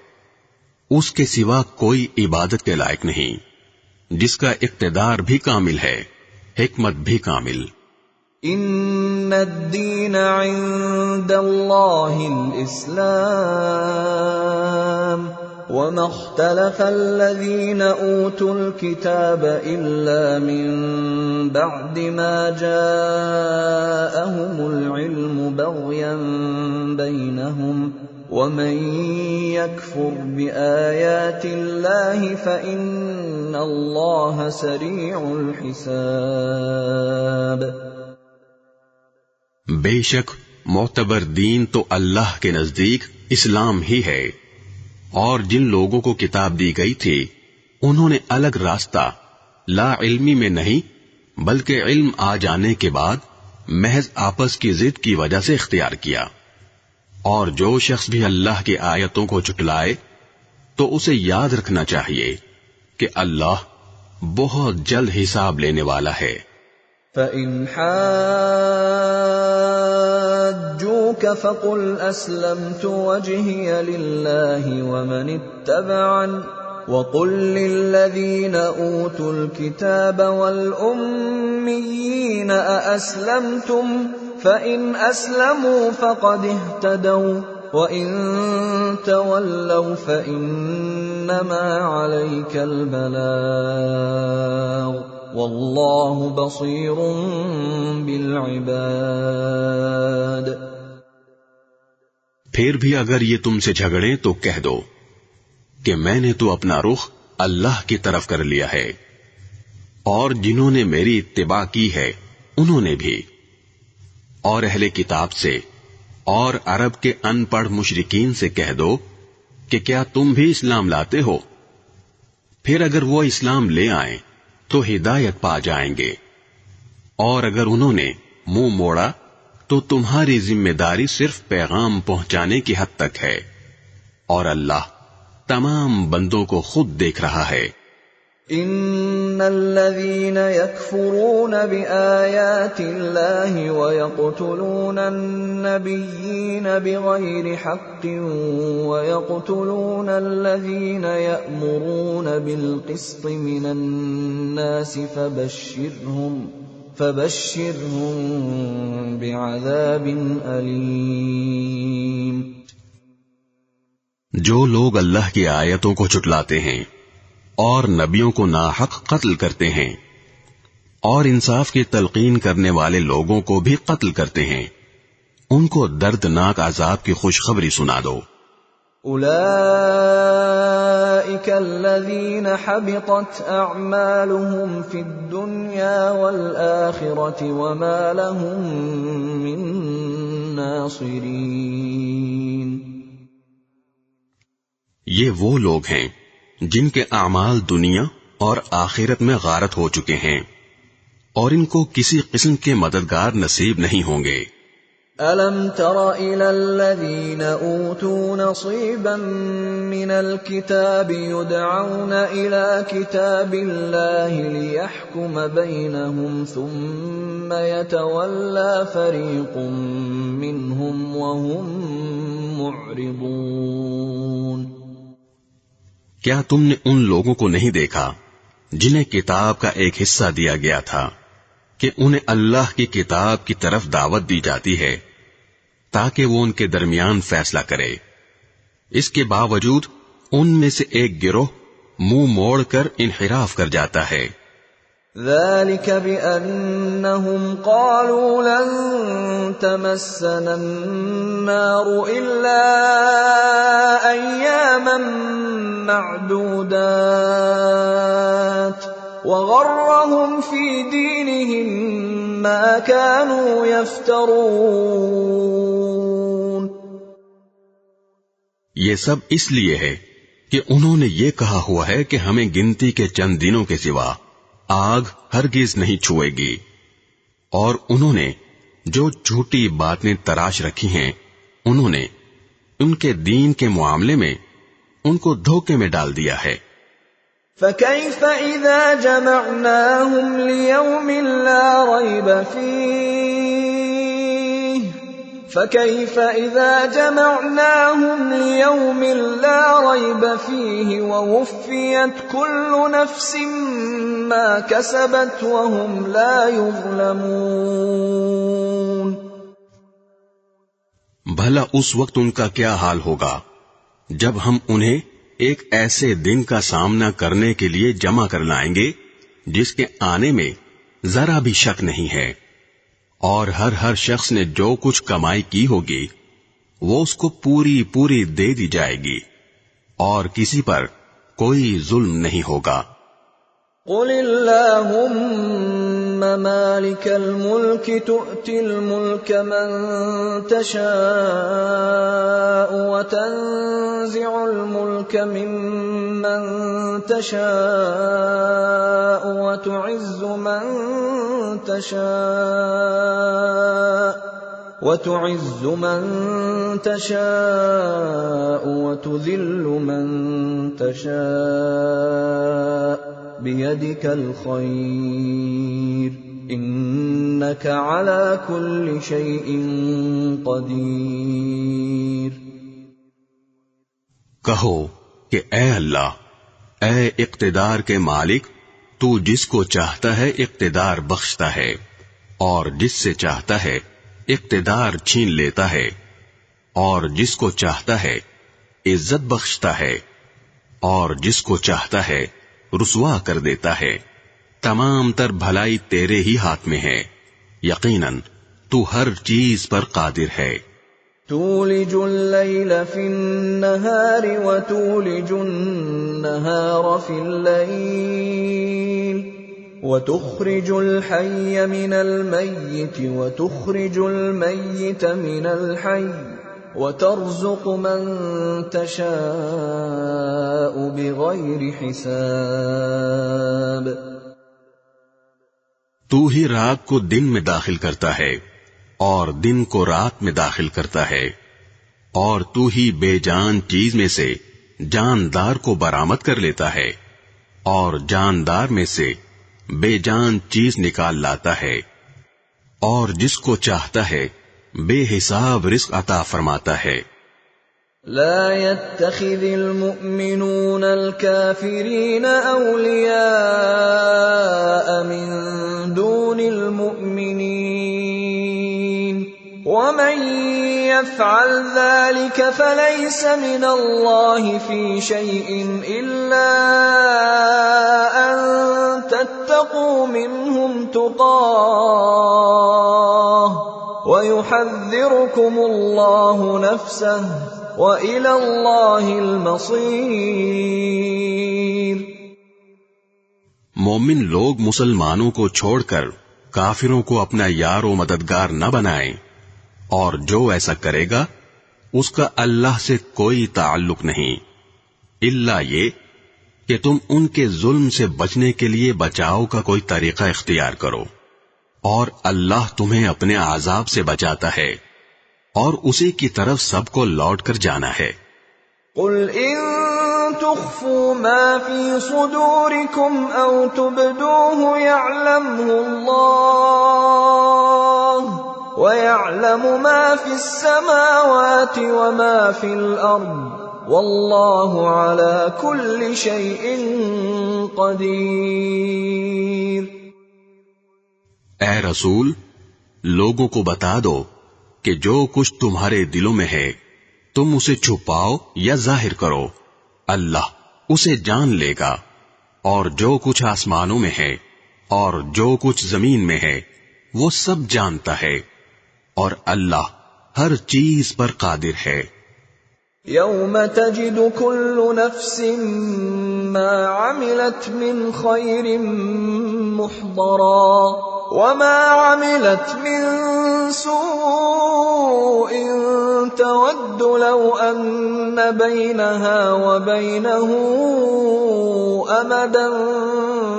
اس کے سوا کوئی عبادت کے لائق نہیں، جس کا اقتدار بھی کامل ہے، حکمت بھی کامل. ان الدین عند اللہ الاسلام وما اختلف الذين اوتوا الكتاب الا من بعد ما جاءهم العلم بغيا بينهم ومن يكفر بآيات الله فإن الله سريع الحساب. بے شک معتبر دین تو اللہ کے نزدیک اسلام ہی ہے، اور جن لوگوں کو کتاب دی گئی تھی انہوں نے الگ راستہ لا علمی میں نہیں بلکہ علم آ جانے کے بعد محض آپس کی ضد کی وجہ سے اختیار کیا، اور جو شخص بھی اللہ کی آیتوں کو جھٹلائے تو اسے یاد رکھنا چاہیے کہ اللہ بہت جلد حساب لینے والا ہے۔ فَإِنْ حَاجُّوكَ فَقُلْ أَسْلَمْتُ وَجْهِيَ لِلَّهِ وَمَنِ اتَّبَعَنِ وَقُلْ لِلَّذِينَ أُوتُوا الْكِتَابَ وَالْأُمِّيِّينَ أَأَسْلَمْتُمْ فَإِنْ أَسْلَمُوا فَقَدِ اهْتَدَوْا وَإِنْ تَوَلَّوْا فَإِنَّمَا عَلَيْكَ الْبَلَاغُ وَاللَّهُ بَصِيرٌ بِالْعِبَادِ۔ پھر بھی اگر یہ تم سے جھگڑیں تو کہہ دو کہ میں نے تو اپنا رخ اللہ کی طرف کر لیا ہے، اور جنہوں نے میری اتباع کی ہے انہوں نے بھی، اور اہل کتاب سے اور عرب کے ان پڑھ مشرکین سے کہہ دو کہ کیا تم بھی اسلام لاتے ہو؟ پھر اگر وہ اسلام لے آئیں تو ہدایت پا جائیں گے، اور اگر انہوں نے منہ موڑا تو تمہاری ذمہ داری صرف پیغام پہنچانے کی حد تک ہے، اور اللہ تمام بندوں کو خود دیکھ رہا ہے۔ ان الذين يكفرون بآيات الله ويقتلون النبيين بغير حق ويقتلون الذين يأمرون بالقسط من الناس فبشرهم بعذاب أليم۔ جو لوگ اللہ کی آیتوں کو جھٹلاتے ہیں اور نبیوں کو ناحق قتل کرتے ہیں اور انصاف کی تلقین کرنے والے لوگوں کو بھی قتل کرتے ہیں، ان کو دردناک عذاب کی خوشخبری سنا دو۔ اولئک الذین حبطت اعمالهم فی الدنیا والآخرة وما لهم من ناصرین۔ یہ وہ لوگ ہیں جن کے اعمال دنیا اور آخرت میں غارت ہو چکے ہیں، اور ان کو کسی قسم کے مددگار نصیب نہیں ہوں گے۔ أَلَمْ تَرَ إِلَى الَّذِينَ أُوتُوا نَصِيبًا مِنَ الْكِتَابِ يُدْعَوْنَ إِلَى كِتَابِ اللَّهِ لِيَحْكُمَ بَيْنَهُمْ ثُمَّ يَتَوَلَّى فَرِيقٌ مِّنْهُمْ وَهُمْ مُعْرِضُونَ۔ کیا تم نے ان لوگوں کو نہیں دیکھا جنہیں کتاب کا ایک حصہ دیا گیا تھا کہ انہیں اللہ کی کتاب کی طرف دعوت دی جاتی ہے تاکہ وہ ان کے درمیان فیصلہ کرے، اس کے باوجود ان میں سے ایک گروہ منہ موڑ کر انحراف کر جاتا ہے۔ ذلك بأنهم قالوا لن تمسنا النار إلا أياما معدودات وغرهم في دينهم ما كانوا يفترون۔ یہ سب اس لیے ہے کہ انہوں نے یہ کہا ہوا ہے کہ ہمیں گنتی کے چند دنوں کے سوا آگ ہرگز نہیں چھوئے گی، اور انہوں نے جو جھوٹی باتیں تراش رکھی ہیں انہوں نے ان کے دین کے معاملے میں ان کو دھوکے میں ڈال دیا ہے۔ فَكَيْفَ إِذَا جَمَعْنَاهُمْ لِيَوْمٍ لَا رَيْبَ فِيهِ فَكَيْفَ إِذَا جَمَعْنَاهُمْ لِيَوْمٍ لَا رَيْبَ فِيهِ وَوُفِّيَتْ كُلُّ نَفْسٍ مَا كَسَبَتْ وَهُمْ لَا يُظْلَمُونَ۔ بھلا اس وقت ان کا کیا حال ہوگا جب ہم انہیں ایک ایسے دن کا سامنا کرنے کے لیے جمع کر لائیں گے جس کے آنے میں ذرا بھی شک نہیں ہے، اور ہر شخص نے جو کچھ کمائی کی ہوگی وہ اس کو پوری دے دی جائے گی، اور کسی پر کوئی ظلم نہیں ہوگا۔ قل اللهم مالك الملك تؤتي الملك من تشاء وتنزع الملك ممن تشاء وتعز من تشاء وتعز من تشاء وتذل من تشاء بيدك الخير إنك على كل شيء قدير. کہو کہ اے اللہ، اے اقتدار کے مالک، تو جس کو چاہتا ہے اقتدار بخشتا ہے اور جس سے چاہتا ہے اقتدار چھین لیتا ہے، اور جس کو چاہتا ہے عزت بخشتا ہے اور جس کو چاہتا ہے رسوا کر دیتا ہے. تمام تر بھلائی تیرے ہی ہاتھ میں ہے، یقیناً تو ہر چیز پر قادر ہے. تولج الليل في النهار وتولج النهار في الليل وتخرج الحي من الميت وتخرج الميت من الحي وترزق من تشاء بغير حساب. تو ہی رات کو دن میں داخل کرتا ہے اور دن کو رات میں داخل کرتا ہے، اور تو ہی بے جان چیز میں سے جاندار کو برآمد کر لیتا ہے اور جاندار میں سے بے جان چیز نکال لاتا ہے، اور جس کو چاہتا ہے بے حساب رزق عطا فرماتا ہے. لا يتخذ المؤمنون الكافرين أولياء من دون المؤمنين ومن يفعل ذلك فليس من الله في شيء إلا أن تتقوا منهم تقاه ويحذركم الله نفسه وإلى الله المصير. مومن لوگ مسلمانوں کو چھوڑ کر کافروں کو اپنا یار و مددگار نہ بنائیں، اور جو ایسا کرے گا اس کا اللہ سے کوئی تعلق نہیں، الا یہ کہ تم ان کے ظلم سے بچنے کے لیے بچاؤ کا کوئی طریقہ اختیار کرو، اور اللہ تمہیں اپنے عذاب سے بچاتا ہے اور اسی کی طرف سب کو لوٹ کر جانا ہے. قل ان تخفوا ما في صدوركم او تبدوه يعلمه الله ويعلم ما في السماوات وما في الارض والله على كل شيء قدير. اے رسول، لوگوں کو بتا دو کہ جو کچھ تمہارے دلوں میں ہے تم اسے چھپاؤ یا ظاہر کرو، اللہ اسے جان لے گا، اور جو کچھ آسمانوں میں ہے اور جو کچھ زمین میں ہے وہ سب جانتا ہے، اور اللہ ہر چیز پر قادر ہے. يوم تجد كل نفس ما عملت من خير محضرا وما عملت من سوء تود لو أن بينها وبينه أمدا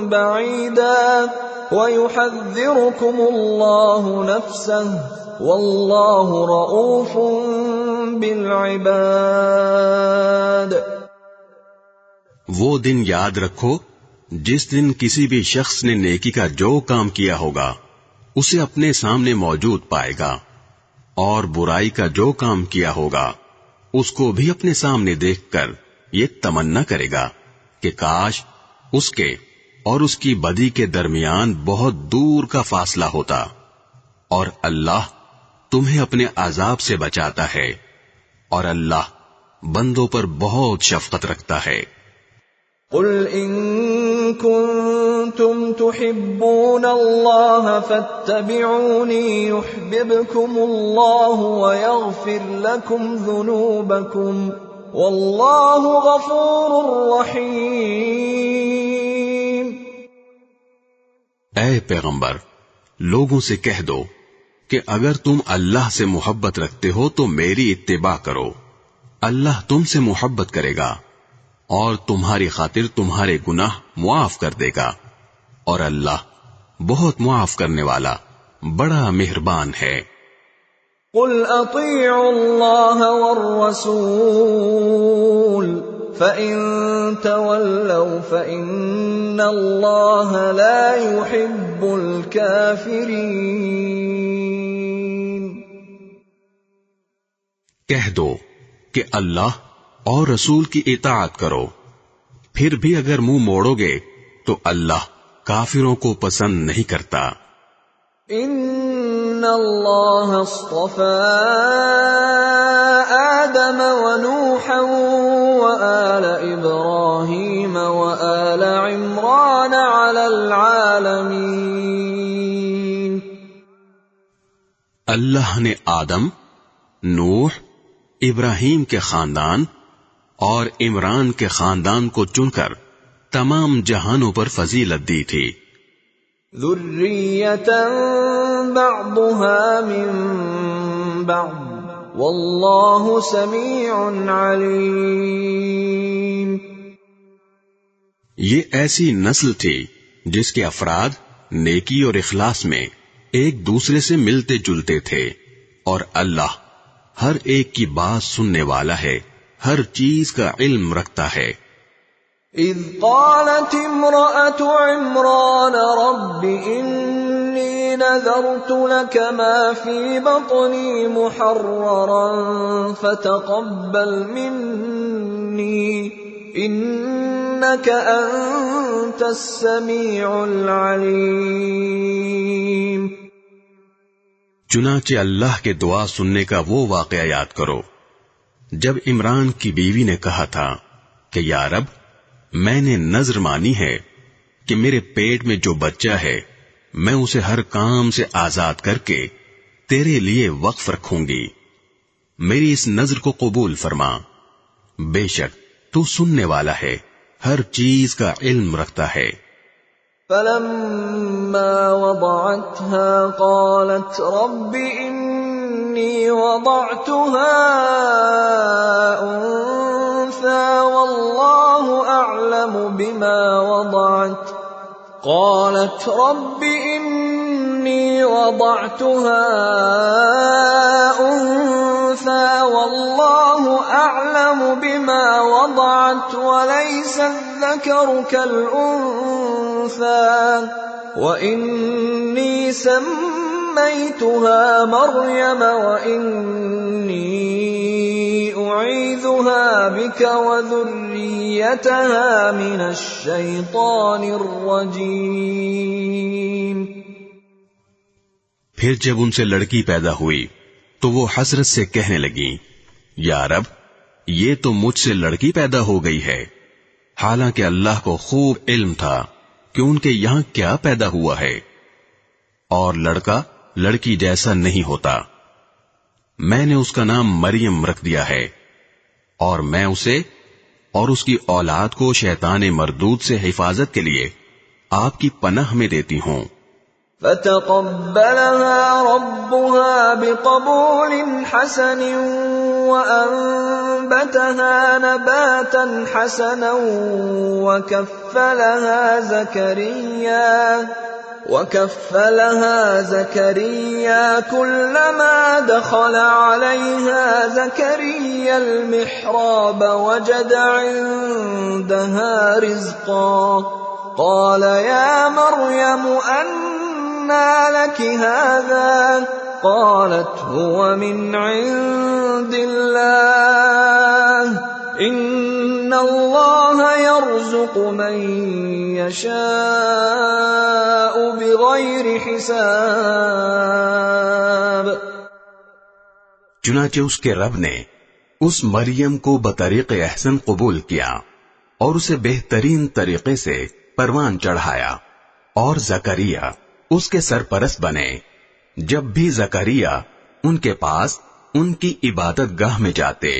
بعيدا ويحذركم الله نفسه والله رؤوف بالعباد. وہ دن یاد رکھو جس دن کسی بھی شخص نے نیکی کا جو کام کیا ہوگا اسے اپنے سامنے موجود پائے گا، اور برائی کا جو کام کیا ہوگا اس کو بھی اپنے سامنے دیکھ کر یہ تمنا کرے گا کہ کاش اس کے اور اس کی بدی کے درمیان بہت دور کا فاصلہ ہوتا. اور اللہ تمہیں اپنے عذاب سے بچاتا ہے، اور اللہ بندوں پر بہت شفقت رکھتا ہے. قل ان كنتم تحبون الله فاتبعوني يحببكم الله ويغفر لكم ذنوبكم والله غفور رحيم. اے پیغمبر، لوگوں سے کہہ دو کہ اگر تم اللہ سے محبت رکھتے ہو تو میری اتباع کرو، اللہ تم سے محبت کرے گا اور تمہاری خاطر تمہارے گناہ معاف کر دے گا، اور اللہ بہت معاف کرنے والا بڑا مہربان ہے. قل اطیعوا اللہ والرسول فَإِن تَوَلَّوْا فَإِنَّ اللَّهَ لَا يُحِبُّ الْكَافِرِينَ۔ کہہ دو کہ اللہ اور رسول کی اطاعت کرو، پھر بھی اگر منہ موڑو گے تو اللہ کافروں کو پسند نہیں کرتا۔ ان اللہ اصطفى آدم ونوحا وآل ابراہیم وآل عمران علی العالمین۔ اللہ نے آدم، نوح، ابراہیم کے خاندان اور عمران کے خاندان کو چن کر تمام جہانوں پر فضیلت دی تھی۔ ذریۃ بعضها من بعض واللہ سمیع علیم۔ یہ ایسی نسل تھی جس کے افراد نیکی اور اخلاص میں ایک دوسرے سے ملتے جلتے تھے، اور اللہ ہر ایک کی بات سننے والا ہے، ہر چیز کا علم رکھتا ہے۔ اذ قالت امرأة عمران رب انی نذرت لك ما في بطني محررا فتقبل مني انك انت السميع العليم۔ چنانچہ اللہ کے دعا سننے کا وہ واقعہ یاد کرو جب عمران کی بیوی نے کہا تھا کہ یا رب، میں نے نذر مانی ہے کہ میرے پیٹ میں جو بچہ ہے میں اسے ہر کام سے آزاد کر کے تیرے لیے وقف رکھوں گی، میری اس نذر کو قبول فرما، بے شک تو سننے والا ہے، ہر چیز کا علم رکھتا ہے۔ فلما وضعتها قالت رب انی وضعتها انثى والله اعلم بما وضعت قالت رب انی وضعتها انثى والله اعلم بما وضعت وليس الذكر كالانثى واني سميتها مريم واني اعيذها بك وذريتها من الشيطان الرجيم۔ پھر جب ان سے لڑکی پیدا ہوئی تو وہ حسرت سے کہنے لگیں، یا رب، یہ تو مجھ سے لڑکی پیدا ہو گئی ہے، حالانکہ اللہ کو خوب علم تھا کہ ان کے یہاں کیا پیدا ہوا ہے، اور لڑکا لڑکی جیسا نہیں ہوتا۔ میں نے اس کا نام مریم رکھ دیا ہے، اور میں اسے اور اس کی اولاد کو شیطان مردود سے حفاظت کے لیے آپ کی پناہ میں دیتی ہوں۔ فتقبلها ربها بقبول حسن وأنبتها نباتا حسنا وكفلها زكريا كلما دخل عليها زكريا المحراب وجد عندها رزقا قال يا مريم أنى لك هذا قالت هو من عند الله ان اللہ یرزق من یشاء بغیر حساب۔ چنانچہ اس کے رب نے اس مریم کو بطریق احسن قبول کیا اور اسے بہترین طریقے سے پروان چڑھایا، اور زکریا اس کے سرپرست بنے۔ جب بھی زکریا ان کے پاس ان کی عبادت گاہ میں جاتے،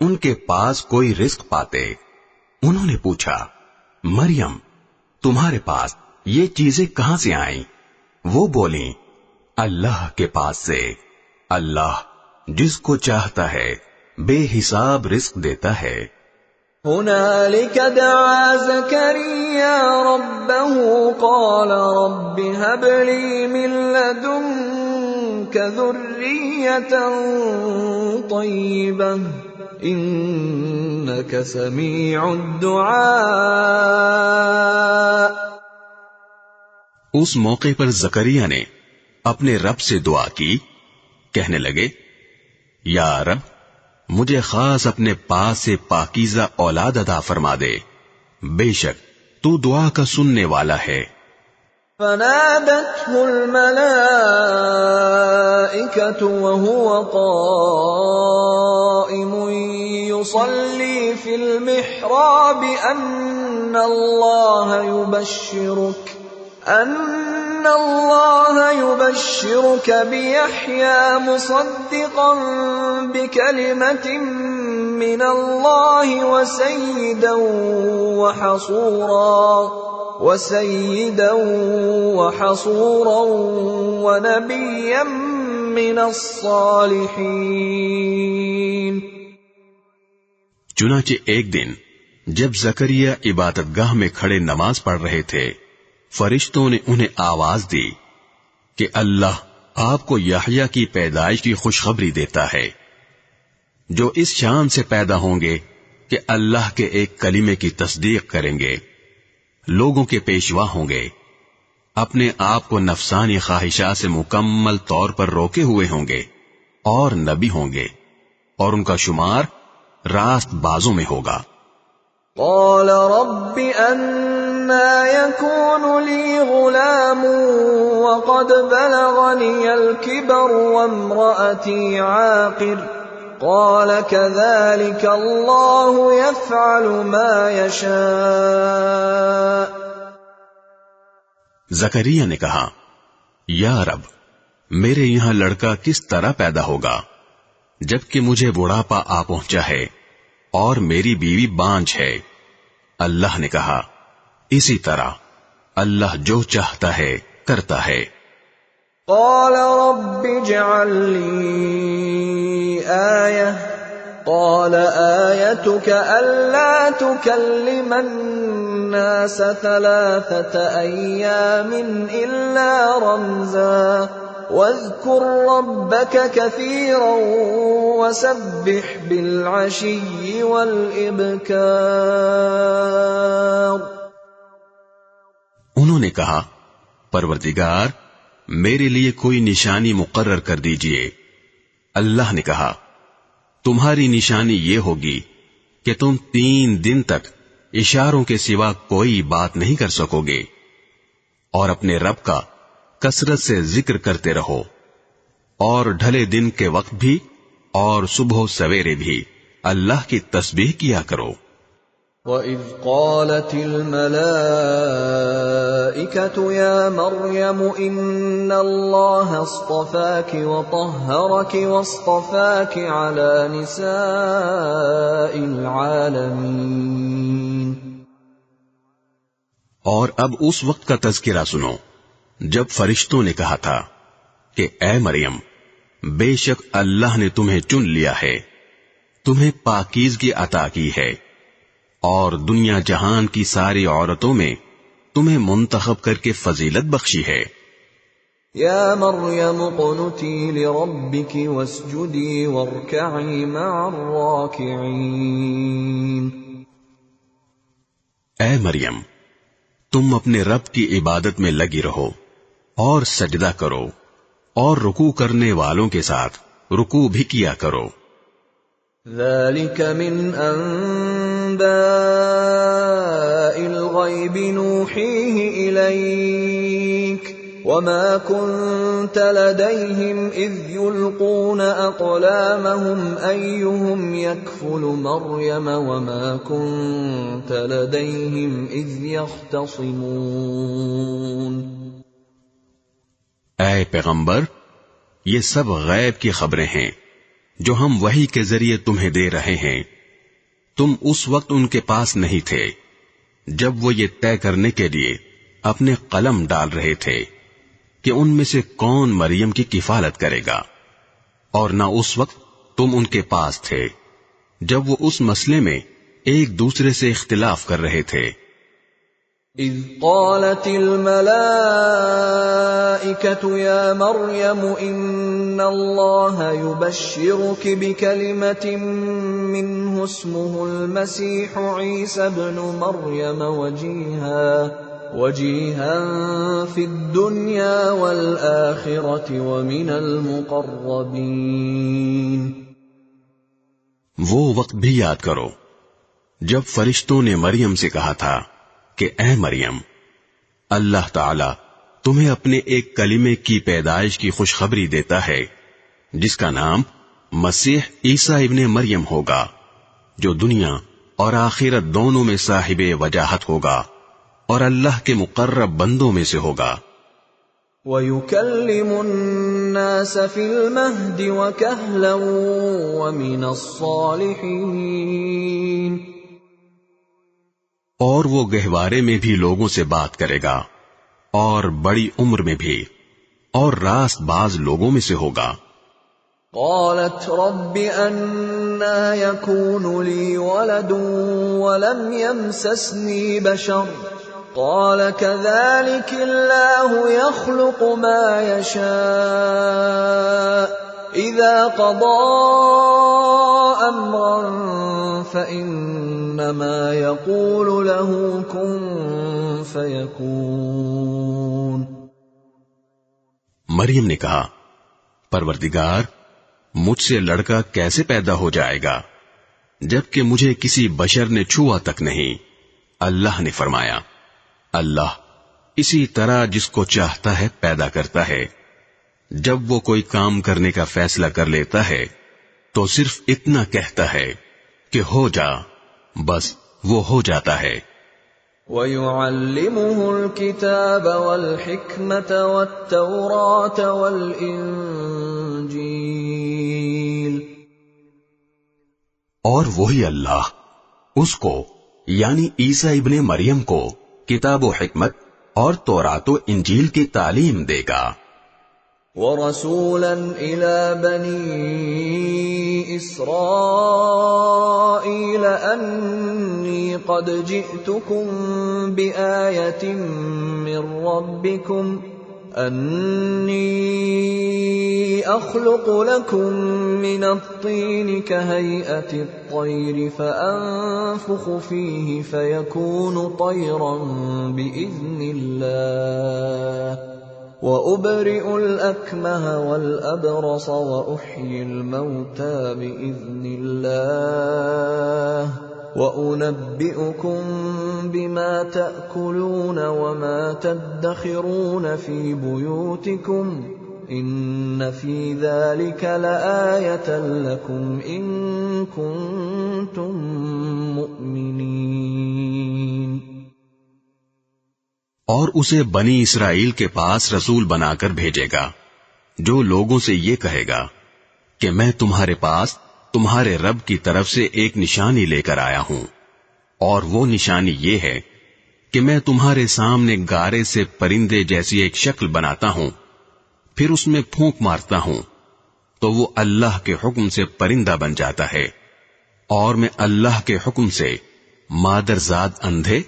ان کے پاس کوئی رزق پاتے۔ انہوں نے پوچھا، مریم، تمہارے پاس یہ چیزیں کہاں سے آئیں؟ وہ بولیں، اللہ کے پاس سے، اللہ جس کو چاہتا ہے بے حساب رزق دیتا ہے۔ هنالك دعا زكريا ربه قال رب هب لي من لدنك لك ذرية طيبة إنك سميع الدعاء۔ اس موقع پر زکریا نے اپنے رب سے دعا کی، کہنے لگے، یا رب مجھے خاص اپنے پاس سے پاکیزہ اولاد عطا فرما دے، بے شک تو دعا کا سننے والا ہے۔ فنادته الملائكة وهو قائم يصلي في المحراب أن الله يبشرك بيحيى مصدقا بكلمة من الله وسيدا وحصورا ونبيا من الصالحين۔ چنانچہ ایک دن جب زکریا عبادت گاہ میں کھڑے نماز پڑھ رہے تھے، فرشتوں نے انہیں آواز دی کہ اللہ آپ کو یحییٰ کی پیدائش کی خوشخبری دیتا ہے، جو اس شان سے پیدا ہوں گے کہ اللہ کے ایک کلمے کی تصدیق کریں گے، لوگوں کے پیشوا ہوں گے، اپنے آپ کو نفسانی خواہشات سے مکمل طور پر روکے ہوئے ہوں گے، اور نبی ہوں گے، اور ان کا شمار راست بازوں میں ہوگا۔ قال رب أنا يكون لي غلام وقد بلغني الكبر وامرأتي عاقر قال كذلك الله يفعل ما يشاء۔ زکریا نے کہا، یا رب میرے یہاں لڑکا کس طرح پیدا ہوگا جبکہ مجھے بڑھاپا آ پہنچا ہے اور میری بیوی بانجھ ہے؟ اللہ نے کہا، اسی طرح اللہ جو چاہتا ہے کرتا ہے۔ قال رب اجعل لي آية قال آيتك ألا تكلم الناس 3 أيام إلا رمزا واذكر ربك كثيرا وسبح بالعشي والإبكار۔ انہوں نے کہا، پروردگار میرے لیے کوئی نشانی مقرر کر دیجئے۔ اللہ نے کہا، تمہاری نشانی یہ ہوگی کہ تم 3 دن تک اشاروں کے سوا کوئی بات نہیں کر سکو گے، اور اپنے رب کا کثرت سے ذکر کرتے رہو، اور ڈھلے دن کے وقت بھی اور صبح و سویرے بھی اللہ کی تسبیح کیا کرو۔ وَإِذْ قَالَتِ الْمَلَائِكَةُ يَا مَرْيَمُ إِنَّ اللَّهَ اصْطَفَاكِ وَطَهَّرَكِ وَاصْطَفَاكِ عَلَى نِسَاءِ الْعَالَمِينَ۔ اور اب اس وقت کا تذکرہ سنو جب فرشتوں نے کہا تھا کہ اے مریم، بے شک اللہ نے تمہیں چن لیا ہے، تمہیں پاکیزگی عطا کی ہے، اور دنیا جہان کی ساری عورتوں میں تمہیں منتخب کر کے فضیلت بخشی ہے۔ یا مریم اقنتی لربک واسجدی وارکعی مع الراکعین۔ اے مریم، تم اپنے رب کی عبادت میں لگی رہو اور سجدہ کرو، اور رکوع کرنے والوں کے ساتھ رکوع بھی کیا کرو۔ ذَلِكَ مِنْ أَنْبَاءِ الْغَيْبِ نُوحِيهِ إِلَيْكَ وَمَا كُنْتَ لَدَيْهِمْ إِذْ يُلْقُونَ أَقْلَامَهُمْ أَيُّهُمْ يَكْفُلُ مَرْيَمَ وَمَا كُنْتَ لَدَيْهِمْ إِذْ يَخْتَصِمُونَ۔ اے پیغمبر، یہ سب غیب کی خبریں ہیں جو ہم وحی کے ذریعے تمہیں دے رہے ہیں۔ تم اس وقت ان کے پاس نہیں تھے جب وہ یہ طے کرنے کے لیے اپنے قلم ڈال رہے تھے کہ ان میں سے کون مریم کی کفالت کرے گا، اور نہ اس وقت تم ان کے پاس تھے جب وہ اس مسئلے میں ایک دوسرے سے اختلاف کر رہے تھے۔ إذ قالت الملائكة يا مريم إن الله يبشرك بكلمة منه اسمه المسيح عيسى ابن مريم وجيها في الدنيا والآخرة ومن المقربين. وہ وقت بھی یاد کرو جب فرشتوں نے مریم سے کہا تھا کہ اے مریم، اللہ تعالی تمہیں اپنے ایک کلمے کی پیدائش کی خوشخبری دیتا ہے جس کا نام مسیح عیسیٰ ابن مریم ہوگا، جو دنیا اور آخرت دونوں میں صاحب وجاہت ہوگا اور اللہ کے مقرب بندوں میں سے ہوگا. وَيُكَلِّمُ النَّاسَ فِي الْمَهْدِ وَكَهْلًا وَمِنَ الصَّالِحِينَ. اور وہ گہوارے میں بھی لوگوں سے بات کرے گا اور بڑی عمر میں بھی اور راست باز لوگوں میں سے ہوگا. قالت رب أَنَّى يَكُونُ لِي وَلَدٌ وَلَمْ يَمْسَسْنِي بَشَرٌ قال كذلك الله يخلق ما يشاء إذا قضى أمرا فإنما يقول له كن فيكون. مریم نے کہا، پروردگار مجھ سے لڑکا کیسے پیدا ہو جائے گا جبکہ مجھے کسی بشر نے چھوا تک نہیں. اللہ نے فرمایا، اللہ اسی طرح جس کو چاہتا ہے پیدا کرتا ہے. جب وہ کوئی کام کرنے کا فیصلہ کر لیتا ہے تو صرف اتنا کہتا ہے کہ ہو جا، بس وہ ہو جاتا ہے. وَيُعَلِّمُهُ الْكِتَابَ وَالْحِكْمَةَ وَالتَّوْرَاةَ وَالْإِنجِيلَ. اور وہی اللہ اس کو یعنی عیسیٰ ابن مریم کو کتاب و حکمت اور تورات و انجیل کی تعلیم دے گا. وَرَسُولًا إِلَى بَنِي إِسْرَائِيلَ أَنِّي قَدْ جِئْتُكُمْ بِآيَةٍ مِّن رَّبِّكُمْ أَنِّي أَخْلُقُ لَكُم مِّنَ الطِّينِ كَهَيْئَةِ الطَّيْرِ فَأَنفُخُ فِيهِ فَيَكُونُ طَيْرًا بِإِذْنِ اللَّهِ وَأُبْرِئُ الْأَكْمَهَ وَالْأَبْرَصَ وَأُحْيِي الْمَوْتَى بِإِذْنِ اللَّهِ وَأُنَبِّئُكُم بِمَا تَأْكُلُونَ وَمَا تَدَّخِرُونَ فِي بُيُوتِكُمْ إِنَّ فِي ذَلِكَ لَآيَةً لَكُمْ إِن كُنتُم مُّؤْمِنِينَ. اور اسے بنی اسرائیل کے پاس رسول بنا کر بھیجے گا جو لوگوں سے یہ کہے گا کہ میں تمہارے پاس تمہارے رب کی طرف سے ایک نشانی لے کر آیا ہوں، اور وہ نشانی یہ ہے کہ میں تمہارے سامنے گارے سے پرندے جیسی ایک شکل بناتا ہوں، پھر اس میں پھونک مارتا ہوں تو وہ اللہ کے حکم سے پرندہ بن جاتا ہے، اور میں اللہ کے حکم سے مادرزاد اندھے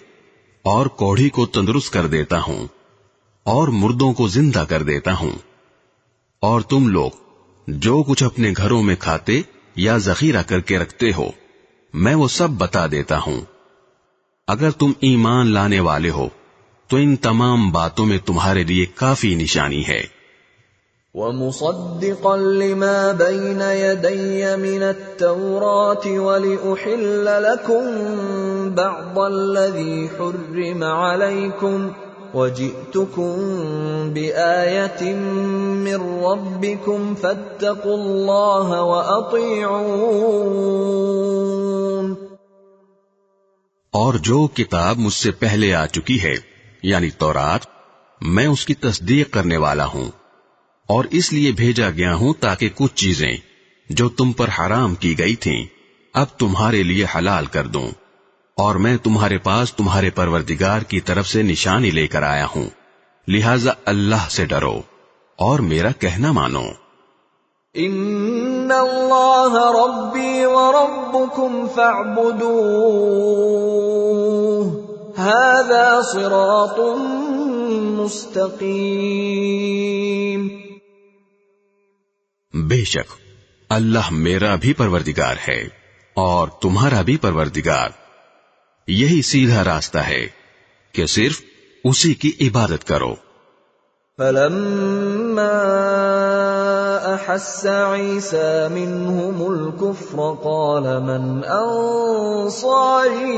اور کوڑھی کو تندرست کر دیتا ہوں اور مردوں کو زندہ کر دیتا ہوں. اور تم لوگ جو کچھ اپنے گھروں میں کھاتے یا ذخیرہ کر کے رکھتے ہو میں وہ سب بتا دیتا ہوں. اگر تم ایمان لانے والے ہو تو ان تمام باتوں میں تمہارے لیے کافی نشانی ہے. وَمُصَدِّقًا لِمَا بَيْنَ يَدَيَّ مِنَ التَّوْرَاةِ وَلِأُحِلَّ لَكُم بَعْضَ الَّذِي حُرِّمَ عَلَيْكُمْ وَجِئْتُكُم بِآيَةٍ مِّن رَّبِّكُمْ فَاتَّقُوا اللَّهَ وَأَطِيعُونِ. اور جو کتاب مجھ سے پہلے آ چکی ہے یعنی تورات، میں اس کی تصدیق کرنے والا ہوں، اور اس لیے بھیجا گیا ہوں تاکہ کچھ چیزیں جو تم پر حرام کی گئی تھیں اب تمہارے لیے حلال کر دوں، اور میں تمہارے پاس تمہارے پروردگار کی طرف سے نشانی لے کر آیا ہوں، لہذا اللہ سے ڈرو اور میرا کہنا مانو. ان اللہ ربی وربکم فاعبدوہ هذا صراط مستقیم. بے شک اللہ میرا بھی پروردگار ہے اور تمہارا بھی پروردگار. یہی سیدھا راستہ ہے کہ صرف اسی کی عبادت کرو. فلما احس عيسى منهم الكفر قال من انصاري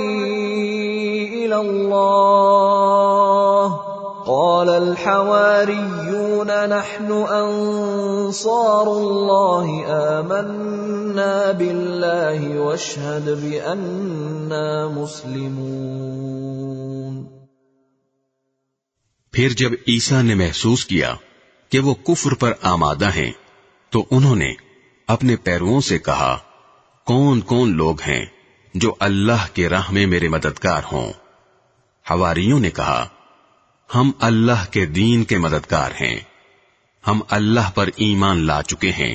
الى الله قال الحواريون نحن انصار الله آمنا بالله واشهد بأننا مسلمون. پھر جب عیسیٰ نے محسوس کیا کہ وہ کفر پر آمادہ ہیں تو انہوں نے اپنے پیرووں سے کہا کون کون لوگ ہیں جو اللہ کے راہ میں میرے مددگار ہوں. حواریوں نے کہا ہم اللہ کے دین کے مددگار ہیں، ہم اللہ پر ایمان لا چکے ہیں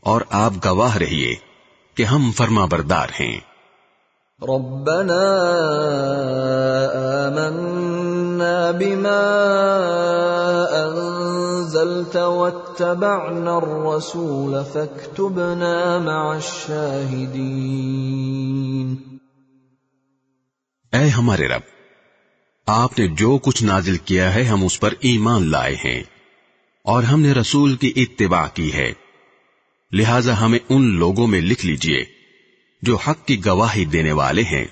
اور آپ گواہ رہیے کہ ہم فرما بردار ہیں. ربنا آمنا بما انزلت واتبعنا الرسول فاكتبنا مع الشاہدین. اے ہمارے رب، آپ نے جو کچھ نازل کیا ہے ہم اس پر ایمان لائے ہیں اور ہم نے رسول کی اتباع کی ہے، لہذا ہمیں ان لوگوں میں لکھ لیجئے جو حق کی گواہی دینے والے ہیں.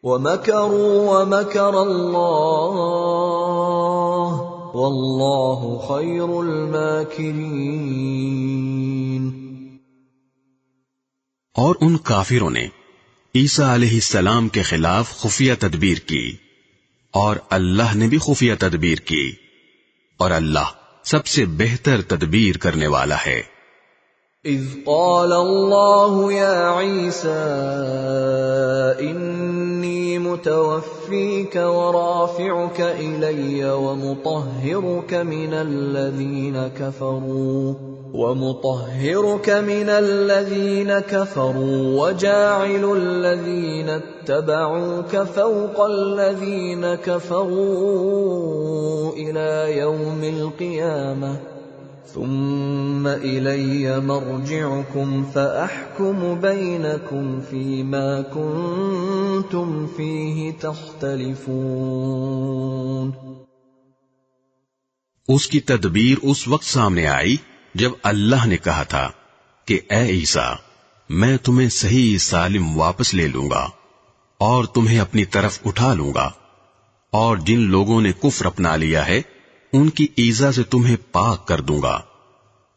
وَمَكَرُوا وَمَكَرَ اللَّهُ وَاللَّهُ خَيْرُ الْمَاكِرِينَ. اور ان کافروں نے عیسیٰ علیہ السلام کے خلاف خفیہ تدبیر کی اور اللہ نے بھی خفیہ تدبیر کی اور اللہ سب سے بہتر تدبیر کرنے والا ہے. اذ قال اللہ یا عیسیٰ انی متوفیک ورافعک الی ومطہرک من الذین کفروا وجاعل الذین اتبعوک فوق الذین کفروا الی یوم القیامہ ثم إلي مرجعكم فأحكم بينكم فيما كنتم فيه تختلفون. اس کی تدبیر اس وقت سامنے آئی جب اللہ نے کہا تھا کہ اے عیسیٰ میں تمہیں صحیح سالم واپس لے لوں گا اور تمہیں اپنی طرف اٹھا لوں گا، اور جن لوگوں نے کفر اپنا لیا ہے ان کی ایذا سے تمہیں پاک کر دوں گا،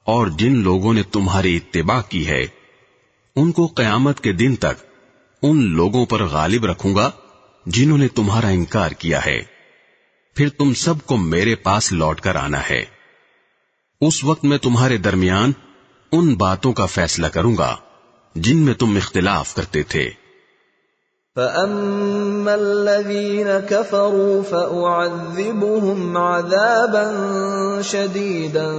اور جن لوگوں نے تمہاری اتباع کی ہے ان کو قیامت کے دن تک ان لوگوں پر غالب رکھوں گا جنہوں نے تمہارا انکار کیا ہے. پھر تم سب کو میرے پاس لوٹ کر آنا ہے. اس وقت میں تمہارے درمیان ان باتوں کا فیصلہ کروں گا جن میں تم اختلاف کرتے تھے. فَأَمَّا الَّذِينَ كَفَرُوا فَأُعَذِّبُهُمْ عَذَابًا شَدِيدًا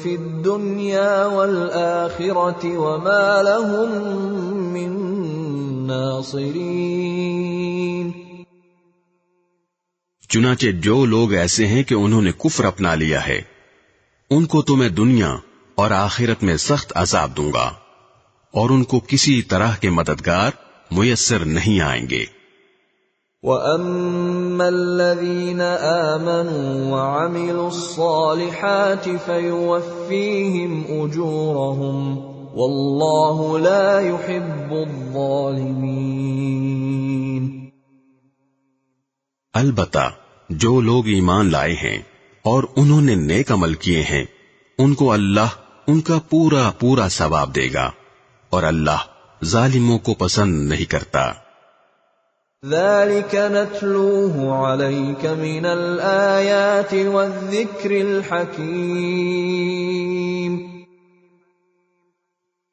فِي الدُّنْيَا وَالْآخِرَةِ وَمَا لَهُم مِّن نَّاصِرِينَ. چنانچہ جو لوگ ایسے ہیں کہ انہوں نے کفر اپنا لیا ہے ان کو تو میں دنیا اور آخرت میں سخت عذاب دوں گا اور ان کو کسی طرح کے مددگار میسر نہیں آئیں گے. وَأَمَّا الَّذِينَ آمَنُوا وَعَمِلُوا الصَّالِحَاتِ فَيُوَفِّيهِمْ أُجُورَهُمْ وَاللَّهُ لَا يُحِبُّ الظَّالِمِينَ. البتہ جو لوگ ایمان لائے ہیں اور انہوں نے نیک عمل کیے ہیں ان کو اللہ ان کا پورا پورا ثواب دے گا اور اللہ ظالموں کو پسند نہیں کرتا. ذَلِكَ نَتْلُوهُ عَلَيْكَ مِنَ الْآيَاتِ وَالذِّكْرِ الْحَكِيمِ.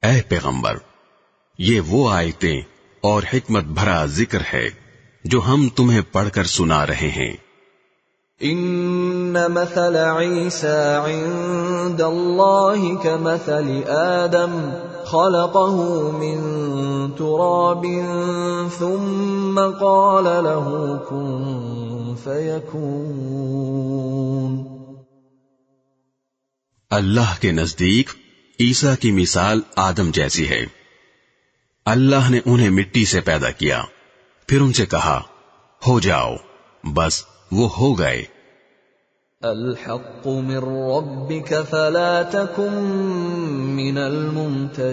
اے پیغمبر، یہ وہ آیتیں اور حکمت بھرا ذکر ہے جو ہم تمہیں پڑھ کر سنا رہے ہیں. ان مثل عیسی عند اللہ کمثل آدم خلقه من تراب ثم قال له كن فيكون۔ اللہ کے نزدیک عیسیٰ کی مثال آدم جیسی ہے۔ اللہ نے انہیں مٹی سے پیدا کیا، پھر ان سے کہا ہو جاؤ، بس وہ ہو گئے۔ الحق من ربك فلا تكن من الممترین۔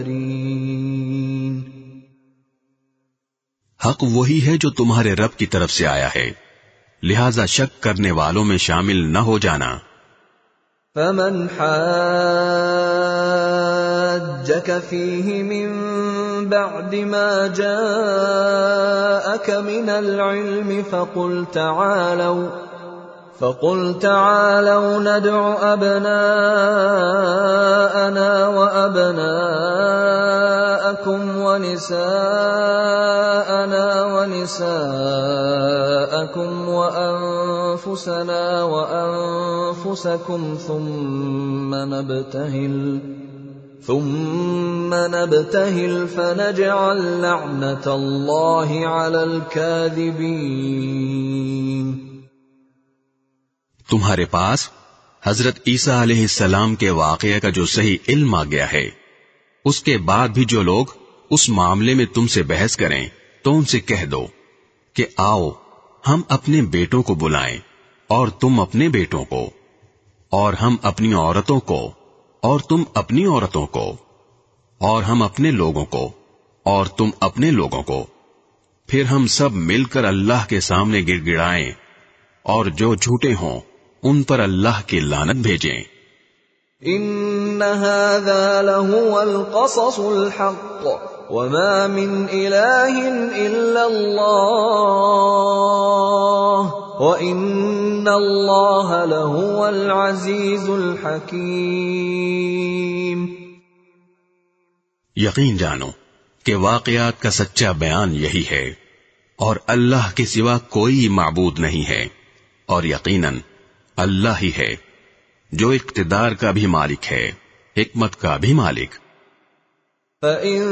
حق وہی ہے جو تمہارے رب کی طرف سے آیا ہے، لہذا شک کرنے والوں میں شامل نہ ہو جانا۔ فمن حاجك فيه من بعد ما جاءك من العلم فقل تعالوا ندع أبناءنا وأبناءكم ونساءنا ونساءكم وأنفسنا وأنفسكم ثم نبتهل فنجعل لعنة الله على الكاذبين۔ تمہارے پاس حضرت عیسیٰ علیہ السلام کے واقعے کا جو صحیح علم آ گیا ہے، اس کے بعد بھی جو لوگ اس معاملے میں تم سے بحث کریں تو ان سے کہہ دو کہ آؤ ہم اپنے بیٹوں کو بلائیں اور تم اپنے بیٹوں کو، اور ہم اپنی عورتوں کو اور تم اپنی عورتوں کو، اور ہم اپنے لوگوں کو اور تم اپنے لوگوں کو، پھر ہم سب مل کر اللہ کے سامنے گڑ گڑائیں، اور جو جھوٹے ہوں ان پر اللہ کی لعنت بھیجیں۔ ان هذا لهو القصص الحق وما من اله الا الله وان الله لهو العزيز الحكيم۔ یقین جانو کہ واقعات کا سچا بیان یہی ہے، اور اللہ کے سوا کوئی معبود نہیں ہے، اور یقیناً اللہ ہی ہے جو اقتدار کا بھی مالک ہے، حکمت کا بھی مالک۔ فَإِن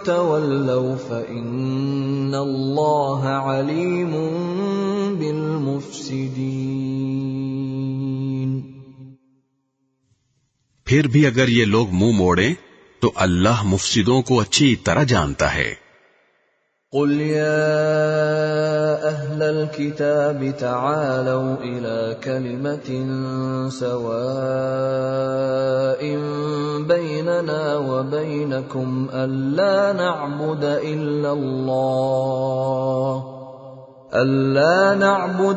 تَوَلَّوْا فَإِنَّ اللَّهَ عَلِيمٌ بِالْمُفْسِدِينَ۔ پھر بھی اگر یہ لوگ منہ موڑیں تو اللہ مفسدوں کو اچھی طرح جانتا ہے۔ قل يا أهل الكتاب تعالوا إلى كلمة سواء بيننا وبينكم ألا نعبد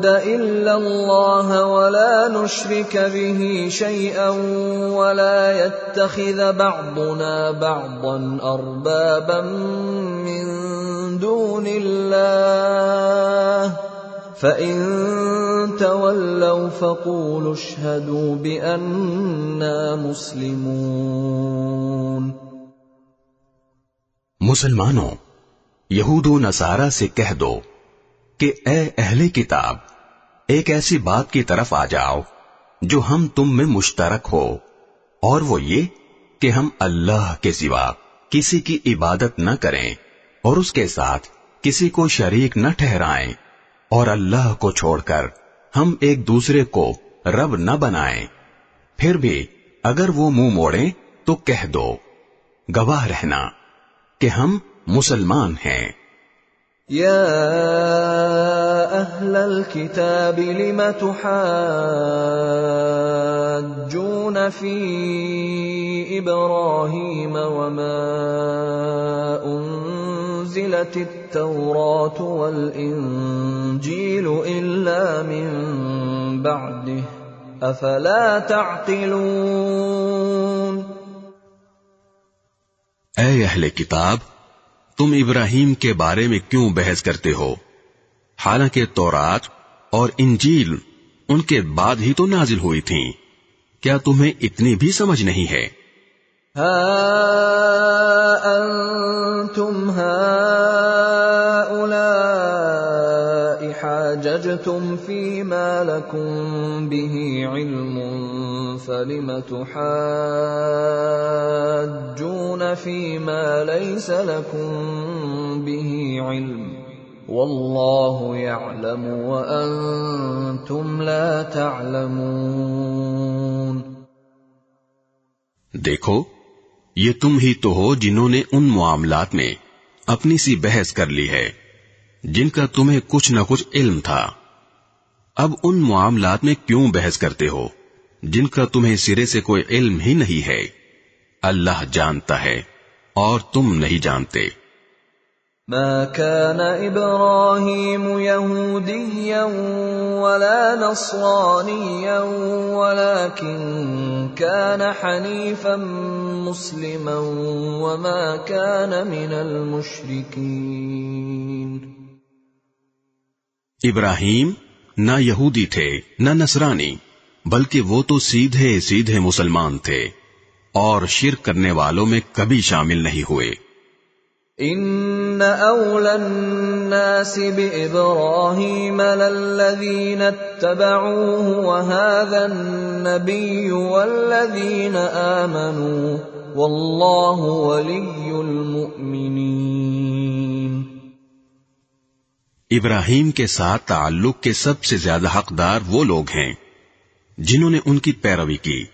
إلا الله ولا نشرك به شيئا ولا يتخذ بعضنا بعضا أربابا من دون الله فإن تولوا فقولوا اشهدوا بأننا مسلمون۔ مسلمانوں، یہود و نصارہ سے کہہ دو کہ اے اہل کتاب، ایک ایسی بات کی طرف آ جاؤ جو ہم تم میں مشترک ہو، اور وہ یہ کہ ہم اللہ کے سوا کسی کی عبادت نہ کریں اور اس کے ساتھ کسی کو شریک نہ ٹھہرائیں، اور اللہ کو چھوڑ کر ہم ایک دوسرے کو رب نہ بنائیں۔ پھر بھی اگر وہ منہ موڑیں تو کہہ دو، گواہ رہنا کہ ہم مسلمان ہیں۔ یا اہل الکتاب لم تحاجون فی ابراہیم وما انزلت التوراة والانجیل الا من بعده افلا تعقلون۔ اے اہل کتاب، تم ابراہیم کے بارے میں کیوں بحث کرتے ہو، حالانکہ تورات اور انجیل ان کے بعد ہی تو نازل ہوئی تھیں؟ کیا تمہیں اتنی بھی سمجھ نہیں ہے؟ ہا انتم ہؤلاء حاججتم حاججتم فيما لكم به علم فلم تحاجون فيما ليس لكم به علم واللہ یعلم وانتم لا تعلمون۔ دیکھو یہ تم ہی تو ہو جنہوں نے ان معاملات میں اپنی سی بحث کر لی ہے جن کا تمہیں کچھ نہ کچھ علم تھا، اب ان معاملات میں کیوں بحث کرتے ہو جن کا تمہیں سرے سے کوئی علم ہی نہیں ہے؟ اللہ جانتا ہے اور تم نہیں جانتے۔ ما كان إبراهيم يهوديا ولا نصرانيا ولكن كان حنيفا مسلما وما كان من المشركين۔ ابراہیم نہ یہودی تھے نہ نصرانی، بلکہ وہ تو سیدھے سیدھے مسلمان تھے اور شرک کرنے والوں میں کبھی شامل نہیں ہوئے۔ ان اولى الناس بابراهيم للذين اتبعوه وهذا النبي والذين آمنوا والله ولي المؤمنين۔ ابراہیم کے ساتھ تعلق کے سب سے زیادہ حقدار وہ لوگ ہیں جنہوں نے ان کی پیروی کی،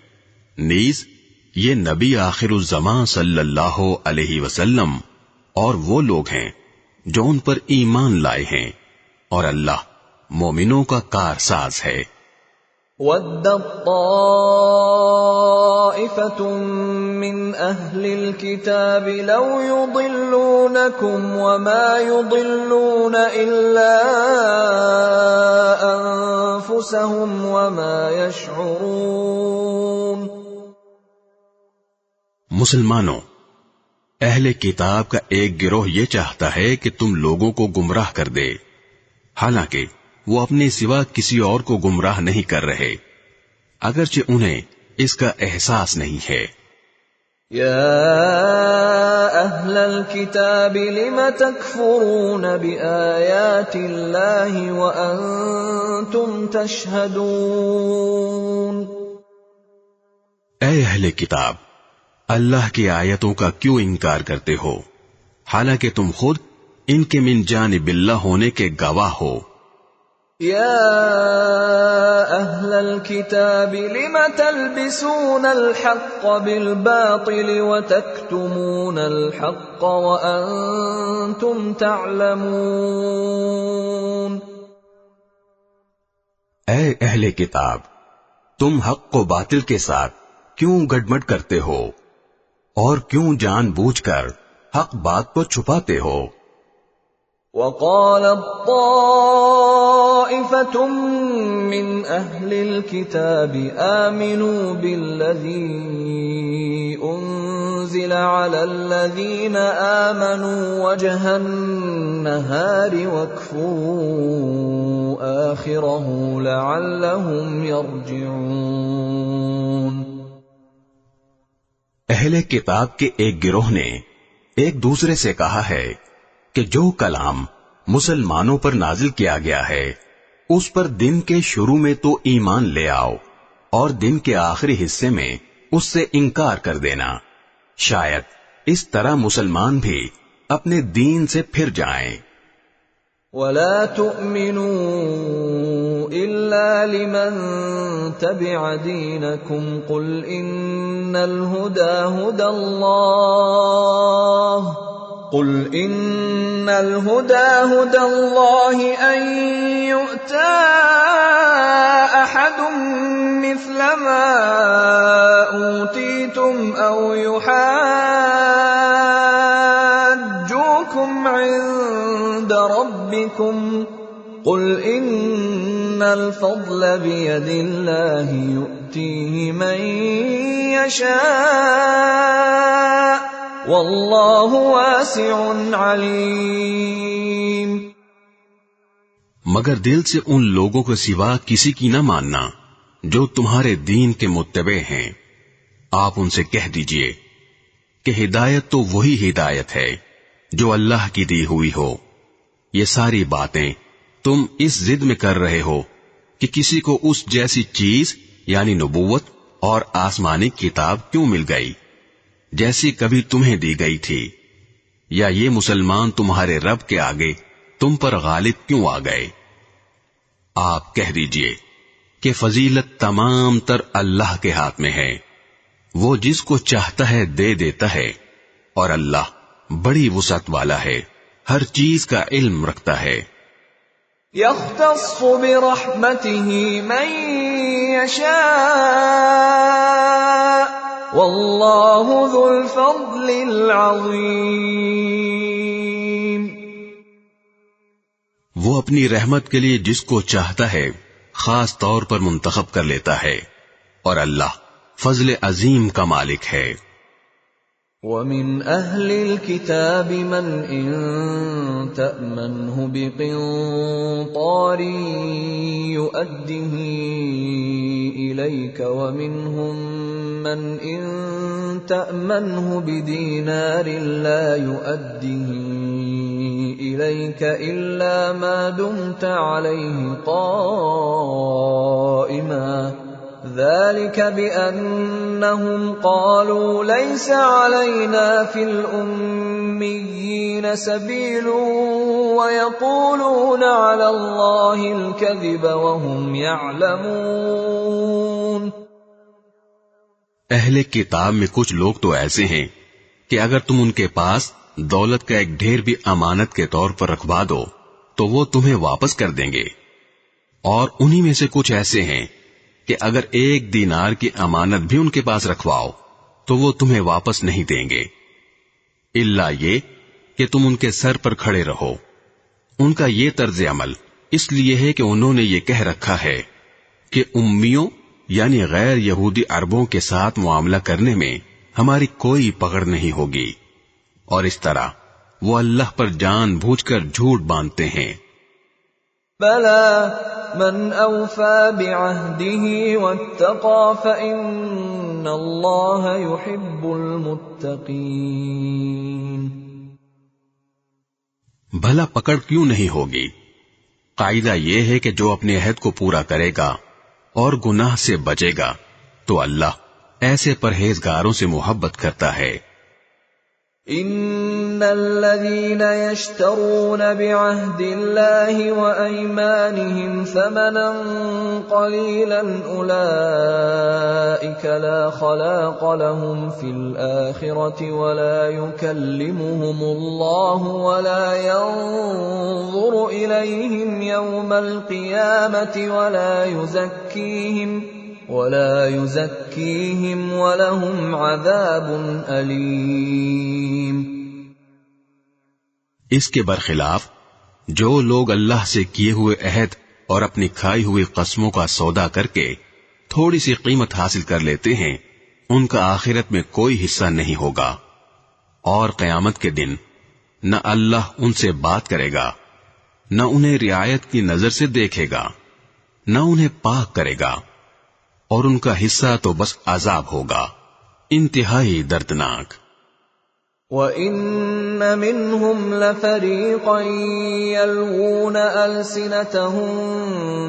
نیز یہ نبی آخر الزمان صلی اللہ علیہ وسلم اور وہ لوگ ہیں جو ان پر ایمان لائے ہیں، اور اللہ مومنوں کا کارساز ہے۔ وَدَّت طَّائِفَةٌ مِّنْ أَهْلِ الْكِتَابِ لَوْ يُضِلُّونَكُمْ وَمَا يُضِلُّونَ إِلَّا أَنفُسَهُمْ وَمَا يَشْعُرُونَ۔ مسلمانوں، اہل کتاب کا ایک گروہ یہ چاہتا ہے کہ تم لوگوں کو گمراہ کر دے، حالانکہ وہ اپنے سوا کسی اور کو گمراہ نہیں کر رہے، اگرچہ انہیں اس کا احساس نہیں ہے۔ یا اہل الکتاب لم تکفرون بآیات اللہ وانتم تشہدون۔ اے اہل کتاب، اللہ کی آیتوں کا کیوں انکار کرتے ہو حالانکہ تم خود ان کے من جانب اللہ ہونے کے گواہ ہو۔ یا اہل الکتاب لم تلبسون الحق بالباطل وتکتمون الحق وانتم تعلمون۔ اے اہل کتاب، تم حق کو باطل کے ساتھ کیوں گڈمڈ کرتے ہو اور کیوں جان بوجھ کر حق بات کو چھپاتے ہو؟ وقالت طائفة من أهل الكتاب آمنوا بالذي أنزل على الذين آمنوا وجه النهار واكفروا آخره لعلهم يرجعون۔ اہل کتاب کے ایک گروہ نے ایک دوسرے سے کہا ہے کہ جو کلام مسلمانوں پر نازل کیا گیا ہے اس پر دن کے شروع میں تو ایمان لے آؤ اور دن کے آخری حصے میں اس سے انکار کر دینا، شاید اس طرح مسلمان بھی اپنے دین سے پھر جائیں۔ وَلَا تُؤْمِنُوا إِلَّا لِمَن تَبِعَ دِينَكُمْ قُلْ إِنَّ الْهُدَى هُدَى اللَّهِ أَن يُؤْتَى أَحَدٌ مِثْلَ مَا أُوتِيتُمْ أَوْ يُحَاجُّوكُمْ عِندَ رَبِّكُمْ قُلْ إِنَّ الْفَضْلَ بِيَدِ اللَّهِ يُؤْتِيهِ مَن يَشَاءُ وَاللَّهُ وَاسِعٌ عَلِيمٌ۔ مگر دل سے ان لوگوں کے سوا کسی کی نہ ماننا جو تمہارے دین کے متبع ہیں۔ آپ ان سے کہہ دیجئے کہ ہدایت تو وہی ہدایت ہے جو اللہ کی دی ہوئی ہو، یہ ساری باتیں تم اس ضد میں کر رہے ہو کہ کسی کو اس جیسی چیز یعنی نبوت اور آسمانی کتاب کیوں مل گئی جیسی کبھی تمہیں دی گئی تھی، یا یہ مسلمان تمہارے رب کے آگے تم پر غالب کیوں آ گئے؟ آپ کہہ دیجئے کہ فضیلت تمام تر اللہ کے ہاتھ میں ہے، وہ جس کو چاہتا ہے دے دیتا ہے، اور اللہ بڑی وسعت والا ہے، ہر چیز کا علم رکھتا ہے۔ يختص برحمته من يشاء والله ذو الفضل العظيم۔ وہ اپنی رحمت کے لیے جس کو چاہتا ہے خاص طور پر منتخب کر لیتا ہے، اور اللہ فضل عظیم کا مالک ہے۔ وَمِنْ أَهْلِ الْكِتَابِ مَنْ إِن تَأْمَنْهُ بِقِنطَارٍ يُؤَدِّهِ إِلَيْكَ وَمِنْهُمْ مَنْ إِن تَأْمَنْهُ بِدِينَارٍ لَا يُؤَدِّهِ إِلَيْكَ إِلَّا مَا دُمْتَ عَلَيْهِ قَائِمًا ذلك بأنهم قالوا ليس علينا في الأميين سبيل ويقولون على الله الكذب وهم يعلمون۔ اہل کتاب میں کچھ لوگ تو ایسے ہیں کہ اگر تم ان کے پاس دولت کا ایک ڈھیر بھی امانت کے طور پر رکھوا دو تو وہ تمہیں واپس کر دیں گے، اور انہی میں سے کچھ ایسے ہیں کہ اگر 1 دینار کی امانت بھی ان کے پاس رکھواؤ تو وہ تمہیں واپس نہیں دیں گے، الا یہ کہ تم ان کے سر پر کھڑے رہو۔ ان کا یہ طرز عمل اس لیے ہے کہ انہوں نے یہ کہہ رکھا ہے کہ امیوں یعنی غیر یہودی عربوں کے ساتھ معاملہ کرنے میں ہماری کوئی پکڑ نہیں ہوگی، اور اس طرح وہ اللہ پر جان بوجھ کر جھوٹ باندھتے ہیں۔ بلى من أوفى بعهده واتقى فإن الله يحب المتقين۔ بھلا پکڑ کیوں نہیں ہوگی؟ قاعدہ یہ ہے کہ جو اپنے عہد کو پورا کرے گا اور گناہ سے بچے گا تو اللہ ایسے پرہیزگاروں سے محبت کرتا ہے۔ ان الذين يشترون بعهد الله وايمانهم ثمنا قليلا اولئك لا خلاق لهم في الاخره ولا يكلمهم الله ولا ينظر اليهم يوم القيامه ولا يزكيهم ولهم عذاب أليم۔ اس کے برخلاف جو لوگ اللہ سے کیے ہوئے عہد اور اپنی کھائی ہوئی قسموں کا سودا کر کے تھوڑی سی قیمت حاصل کر لیتے ہیں، ان کا آخرت میں کوئی حصہ نہیں ہوگا، اور قیامت کے دن نہ اللہ ان سے بات کرے گا، نہ انہیں رعایت کی نظر سے دیکھے گا، نہ انہیں پاک کرے گا، اور ان کا حصہ تو بس عذاب ہوگا، انتہائی دردناک۔ وَإِنَّ مِنْهُمْ لَفَرِيقًا يَلْوُونَ أَلْسِنَتَهُم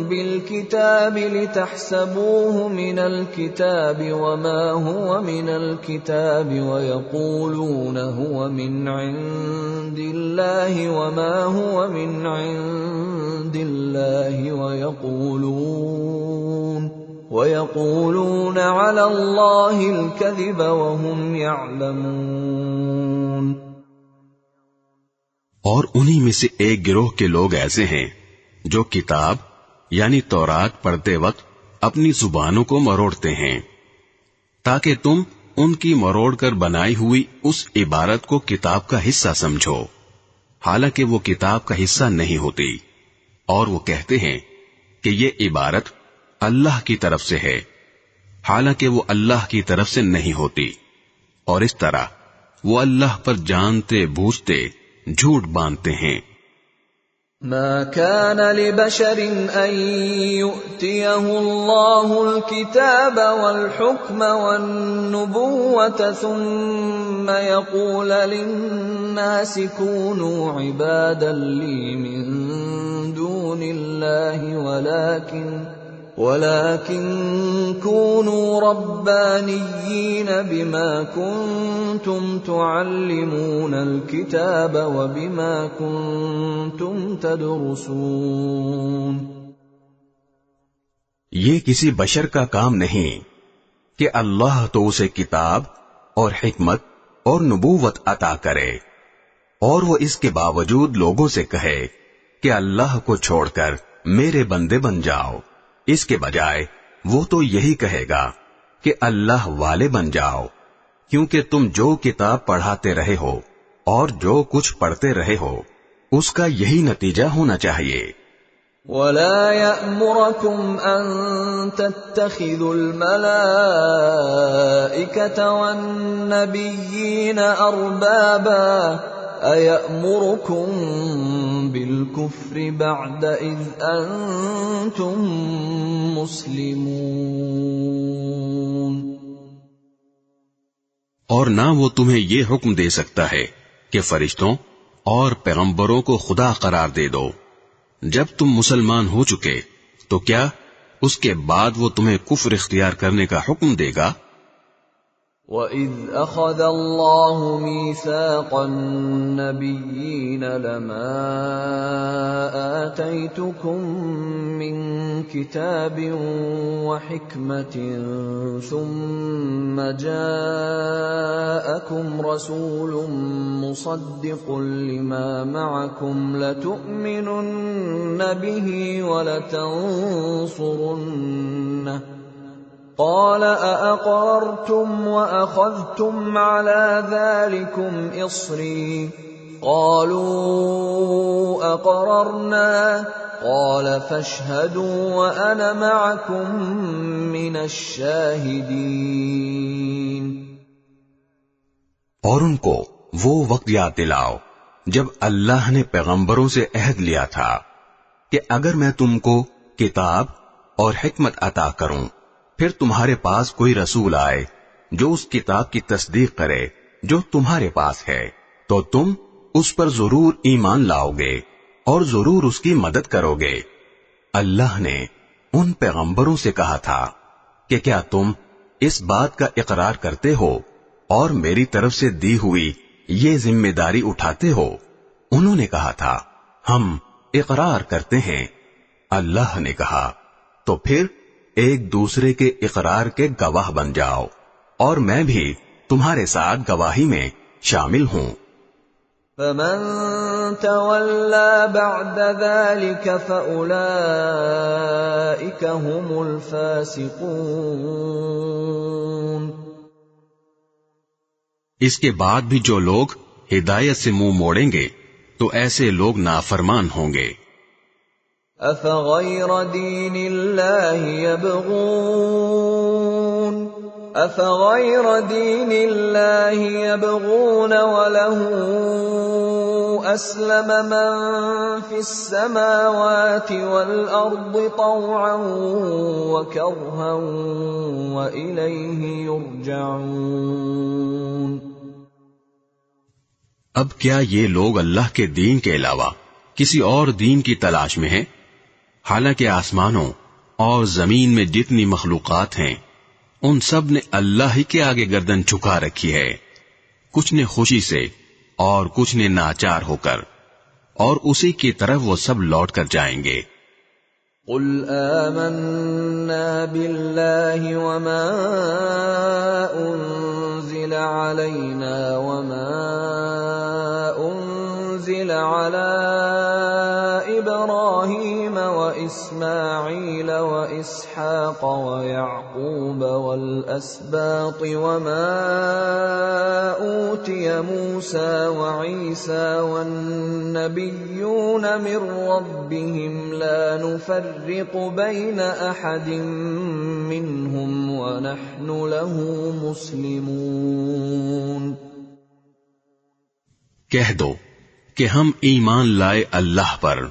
بِالْكِتَابِ لِتَحْسَبُوهُ مِنَ الْكِتَابِ وَمَا هُوَ مِنَ الْكِتَابِ وَيَقُولُونَ هُوَ مِنْ عِندِ اللَّهِ وَمَا هُوَ مِنْ عِندِ اللَّهِ وَيَقُولُونَ عَلَى اللَّهِ الْكَذِبَ وَهُمْ يَعْلَمُونَ۔ اور انہی میں سے ایک گروہ کے لوگ ایسے ہیں جو کتاب یعنی تورات پڑھتے وقت اپنی زبانوں کو مروڑتے ہیں تاکہ تم ان کی مروڑ کر بنائی ہوئی اس عبارت کو کتاب کا حصہ سمجھو، حالانکہ وہ کتاب کا حصہ نہیں ہوتی، اور وہ کہتے ہیں کہ یہ عبارت اللہ کی طرف سے ہے، حالانکہ وہ اللہ کی طرف سے نہیں ہوتی، اور اس طرح وہ اللہ پر جانتے بوجھتے جھوٹ باندھتے ہیں۔ ما كان لبشر أن يؤتيه الله الكتاب والحكم والنبوة ثم يقول للناس كونوا عبادا لي من دون الله ولكن كونوا ربانيين بما كنتم تعلمون الكتاب وبما كنتم تدرسون. یہ کسی بشر کا کام نہیں کہ اللہ تو اسے کتاب اور حکمت اور نبوت عطا کرے اور وہ اس کے باوجود لوگوں سے کہے کہ اللہ کو چھوڑ کر میرے بندے بن جاؤ. اس کے بجائے وہ تو یہی کہے گا کہ اللہ والے بن جاؤ، کیونکہ تم جو کتاب پڑھاتے رہے ہو اور جو کچھ پڑھتے رہے ہو اس کا یہی نتیجہ ہونا چاہیے. وَلَا يَأْمُرَكُمْ أَن تَتَّخِذُوا الْمَلَائِكَةَ وَالنَّبِيِّينَ أَرْبَابًا أَيَأْمُرُكُمْ بِالْكُفْرِ بَعْدَ إِذْ أَنْتُمْ مُسْلِمُونَ. اور نہ وہ تمہیں یہ حکم دے سکتا ہے کہ فرشتوں اور پیغمبروں کو خدا قرار دے دو. جب تم مسلمان ہو چکے تو کیا اس کے بعد وہ تمہیں کفر اختیار کرنے کا حکم دے گا؟ وَإِذْ أَخَذَ اللَّهُ مِيثَاقَ النَّبِيِّينَ لَمَا آتَيْتُكُم مِّن كِتَابٍ وَحِكْمَةٍ ثُمَّ جَاءَكُمْ رَسُولٌ مُصَدِّقٌ لِّمَا مَعَكُمْ لَتُؤْمِنُنَّ بِهِ وَلَتَنصُرُنَّهُ قال أأقررتم وأخذتم على ذلكم إصري قالوا أقررنا قال فاشهدوا وأنا معكم من الشاهدين. اور ان کو وہ وقت یاد دلاؤ جب اللہ نے پیغمبروں سے عہد لیا تھا کہ اگر میں تم کو کتاب اور حکمت عطا کروں پھر تمہارے پاس کوئی رسول آئے جو اس کتاب کی تصدیق کرے جو تمہارے پاس ہے تو تم اس پر ضرور ایمان لاؤ گے اور ضرور اس کی مدد کرو گے. اللہ نے ان پیغمبروں سے کہا تھا کہ کیا تم اس بات کا اقرار کرتے ہو اور میری طرف سے دی ہوئی یہ ذمہ داری اٹھاتے ہو؟ انہوں نے کہا تھا ہم اقرار کرتے ہیں. اللہ نے کہا تو پھر ایک دوسرے کے اقرار کے گواہ بن جاؤ اور میں بھی تمہارے ساتھ گواہی میں شامل ہوں. فَمَن تَوَلَّى بَعْدَ ذَلِكَ فَأُولَئِكَ هُمُ الْفَاسِقُونَ. اس کے بعد بھی جو لوگ ہدایت سے منہ موڑیں گے تو ایسے لوگ نافرمان ہوں گے. أَفَغَيْرَ دِينِ اللَّهِ يَبْغُونَ وَلَهُ أَسْلَمَ مَن فِي السَّمَاوَاتِ وَالْأَرْضِ طَوْعًا وَكَرْهًا وَإِلَيْهِ يُرْجَعُونَ. اب کیا یہ لوگ اللہ کے دین کے علاوہ کسی اور دین کی تلاش میں ہیں؟ حالانکہ آسمانوں اور زمین میں جتنی مخلوقات ہیں ان سب نے اللہ ہی کے آگے گردن جھکا رکھی ہے، کچھ نے خوشی سے اور کچھ نے ناچار ہو کر، اور اسی کی طرف وہ سب لوٹ کر جائیں گے. قل آمنا بالله وما أنزل علينا وما أنزل على إبراهيم وإسماعيل وإسحاق ويعقوب والأسباط وما أوتي موسى وعيسى والنبيون من ربهم لا نفرق بين أحد منهم ونحن له مسلمون. کہہ دو کہ ہم ایمان لائے اللہ پر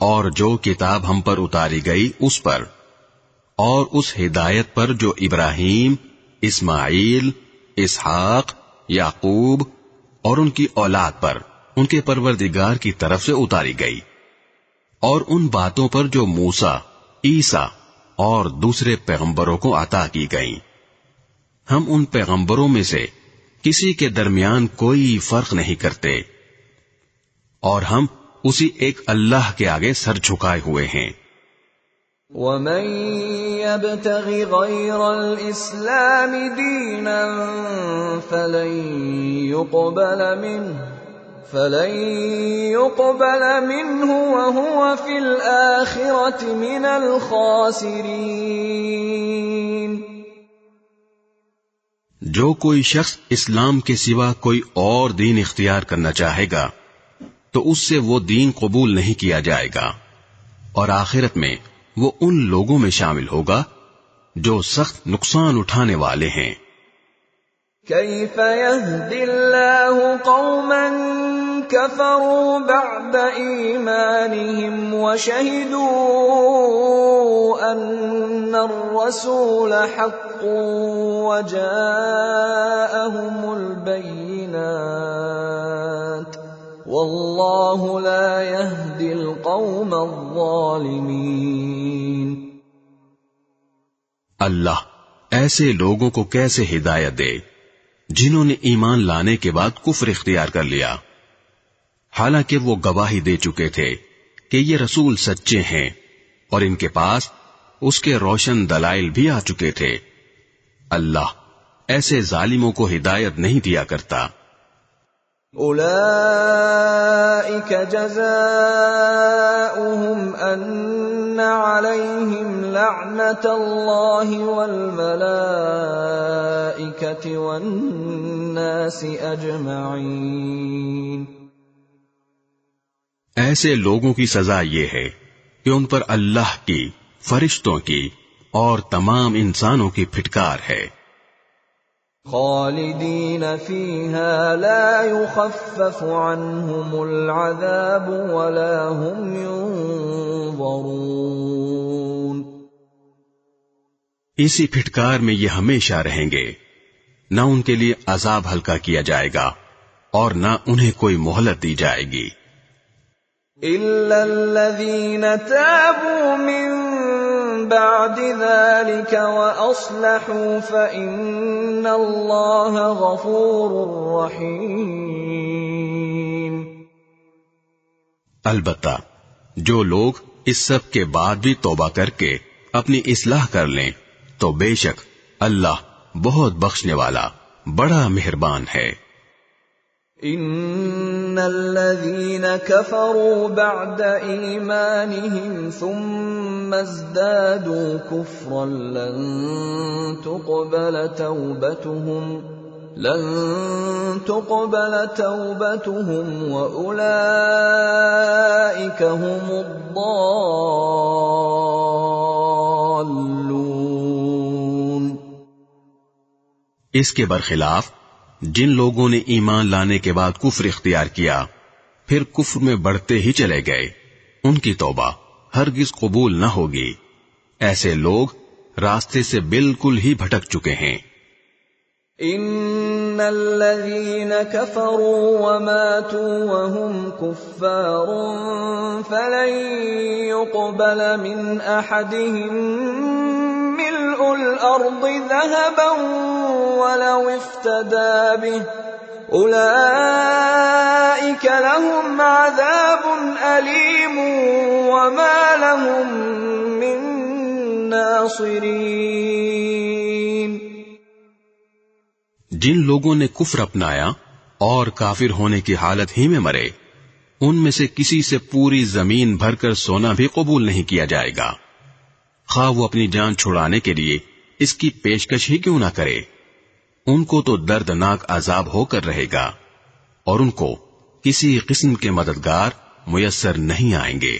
اور جو کتاب ہم پر اتاری گئی اس پر، اور اس ہدایت پر جو ابراہیم، اسماعیل، اسحاق، یعقوب اور ان کی اولاد پر ان کے پروردگار کی طرف سے اتاری گئی، اور ان باتوں پر جو موسیٰ، عیسیٰ اور دوسرے پیغمبروں کو عطا کی گئیں۔ ہم ان پیغمبروں میں سے کسی کے درمیان کوئی فرق نہیں کرتے، اور ہم اسی ایک اللہ کے آگے سر جھکائے ہوئے ہیں۔ وَمَن يَبْتَغِ غَيْرَ الْإِسْلَامِ دِينًا فَلَن يُقْبَلَ مِنْهُ وَهُوَ فِي الْآخِرَةِ مِنَ الْخَاسِرِينَ۔ جو کوئی شخص اسلام کے سوا کوئی اور دین اختیار کرنا چاہے گا تو اس سے وہ دین قبول نہیں کیا جائے گا، اور آخرت میں وہ ان لوگوں میں شامل ہوگا جو سخت نقصان اٹھانے والے ہیں۔ كيف يهدي الله قوما كفروا بعد إيمانهم وشهدوا أن الرسول حق وجاءهم البينات والله لا يهدي القوم الظالمين۔ اللہ ایسے لوگوں کو کیسے ہدایت دے جنہوں نے ایمان لانے کے بعد کفر اختیار کر لیا، حالانکہ وہ گواہی دے چکے تھے کہ یہ رسول سچے ہیں اور ان کے پاس اس کے روشن دلائل بھی آ چکے تھے۔ اللہ ایسے ظالموں کو ہدایت نہیں دیا کرتا۔ اولئک جزاؤہم ان علیہم لعنت اللہ والملائکۃ والناس اجمعین۔ ایسے لوگوں کی سزا یہ ہے کہ ان پر اللہ کی، فرشتوں کی اور تمام انسانوں کی پھٹکار ہے۔ خالدین فیہا لا یخفف عنہم العذاب ولا هم ینظرون۔ اسی پھٹکار میں یہ ہمیشہ رہیں گے، نہ ان کے لیے عذاب ہلکا کیا جائے گا اور نہ انہیں کوئی مہلت دی جائے گی۔ الا الذین تابوا من بعد ذلك واصلحوا فان اللہ غفور رحیم۔ البتہ جو لوگ اس سب کے بعد بھی توبہ کر کے اپنی اصلاح کر لیں تو بے شک اللہ بہت بخشنے والا، بڑا مہربان ہے۔ ان الذين كفروا بعد ايمانهم ثم ازدادوا كفرا لن تقبل توبتهم واولئك هم الضالون۔ اس کے برخلاف جن لوگوں نے ایمان لانے کے بعد کفر اختیار کیا پھر کفر میں بڑھتے ہی چلے گئے، ان کی توبہ ہرگز قبول نہ ہوگی۔ ایسے لوگ راستے سے بالکل ہی بھٹک چکے ہیں۔ ان الذين كفروا وماتوا وهم كفار فلن يقبل من احدهم ملء الارض ذهبا ولو افتدى به اولئك لهم عذاب الیم وما لهم من ناصرین۔ جن لوگوں نے کفر اپنایا اور کافر ہونے کی حالت ہی میں مرے، ان میں سے کسی سے پوری زمین بھر کر سونا بھی قبول نہیں کیا جائے گا، خواہ وہ اپنی جان چھڑانے کے لیے اس کی پیشکش ہی کیوں نہ کرے۔ ان کو تو دردناک عذاب ہو کر رہے گا اور ان کو کسی قسم کے مددگار میسر نہیں آئیں گے۔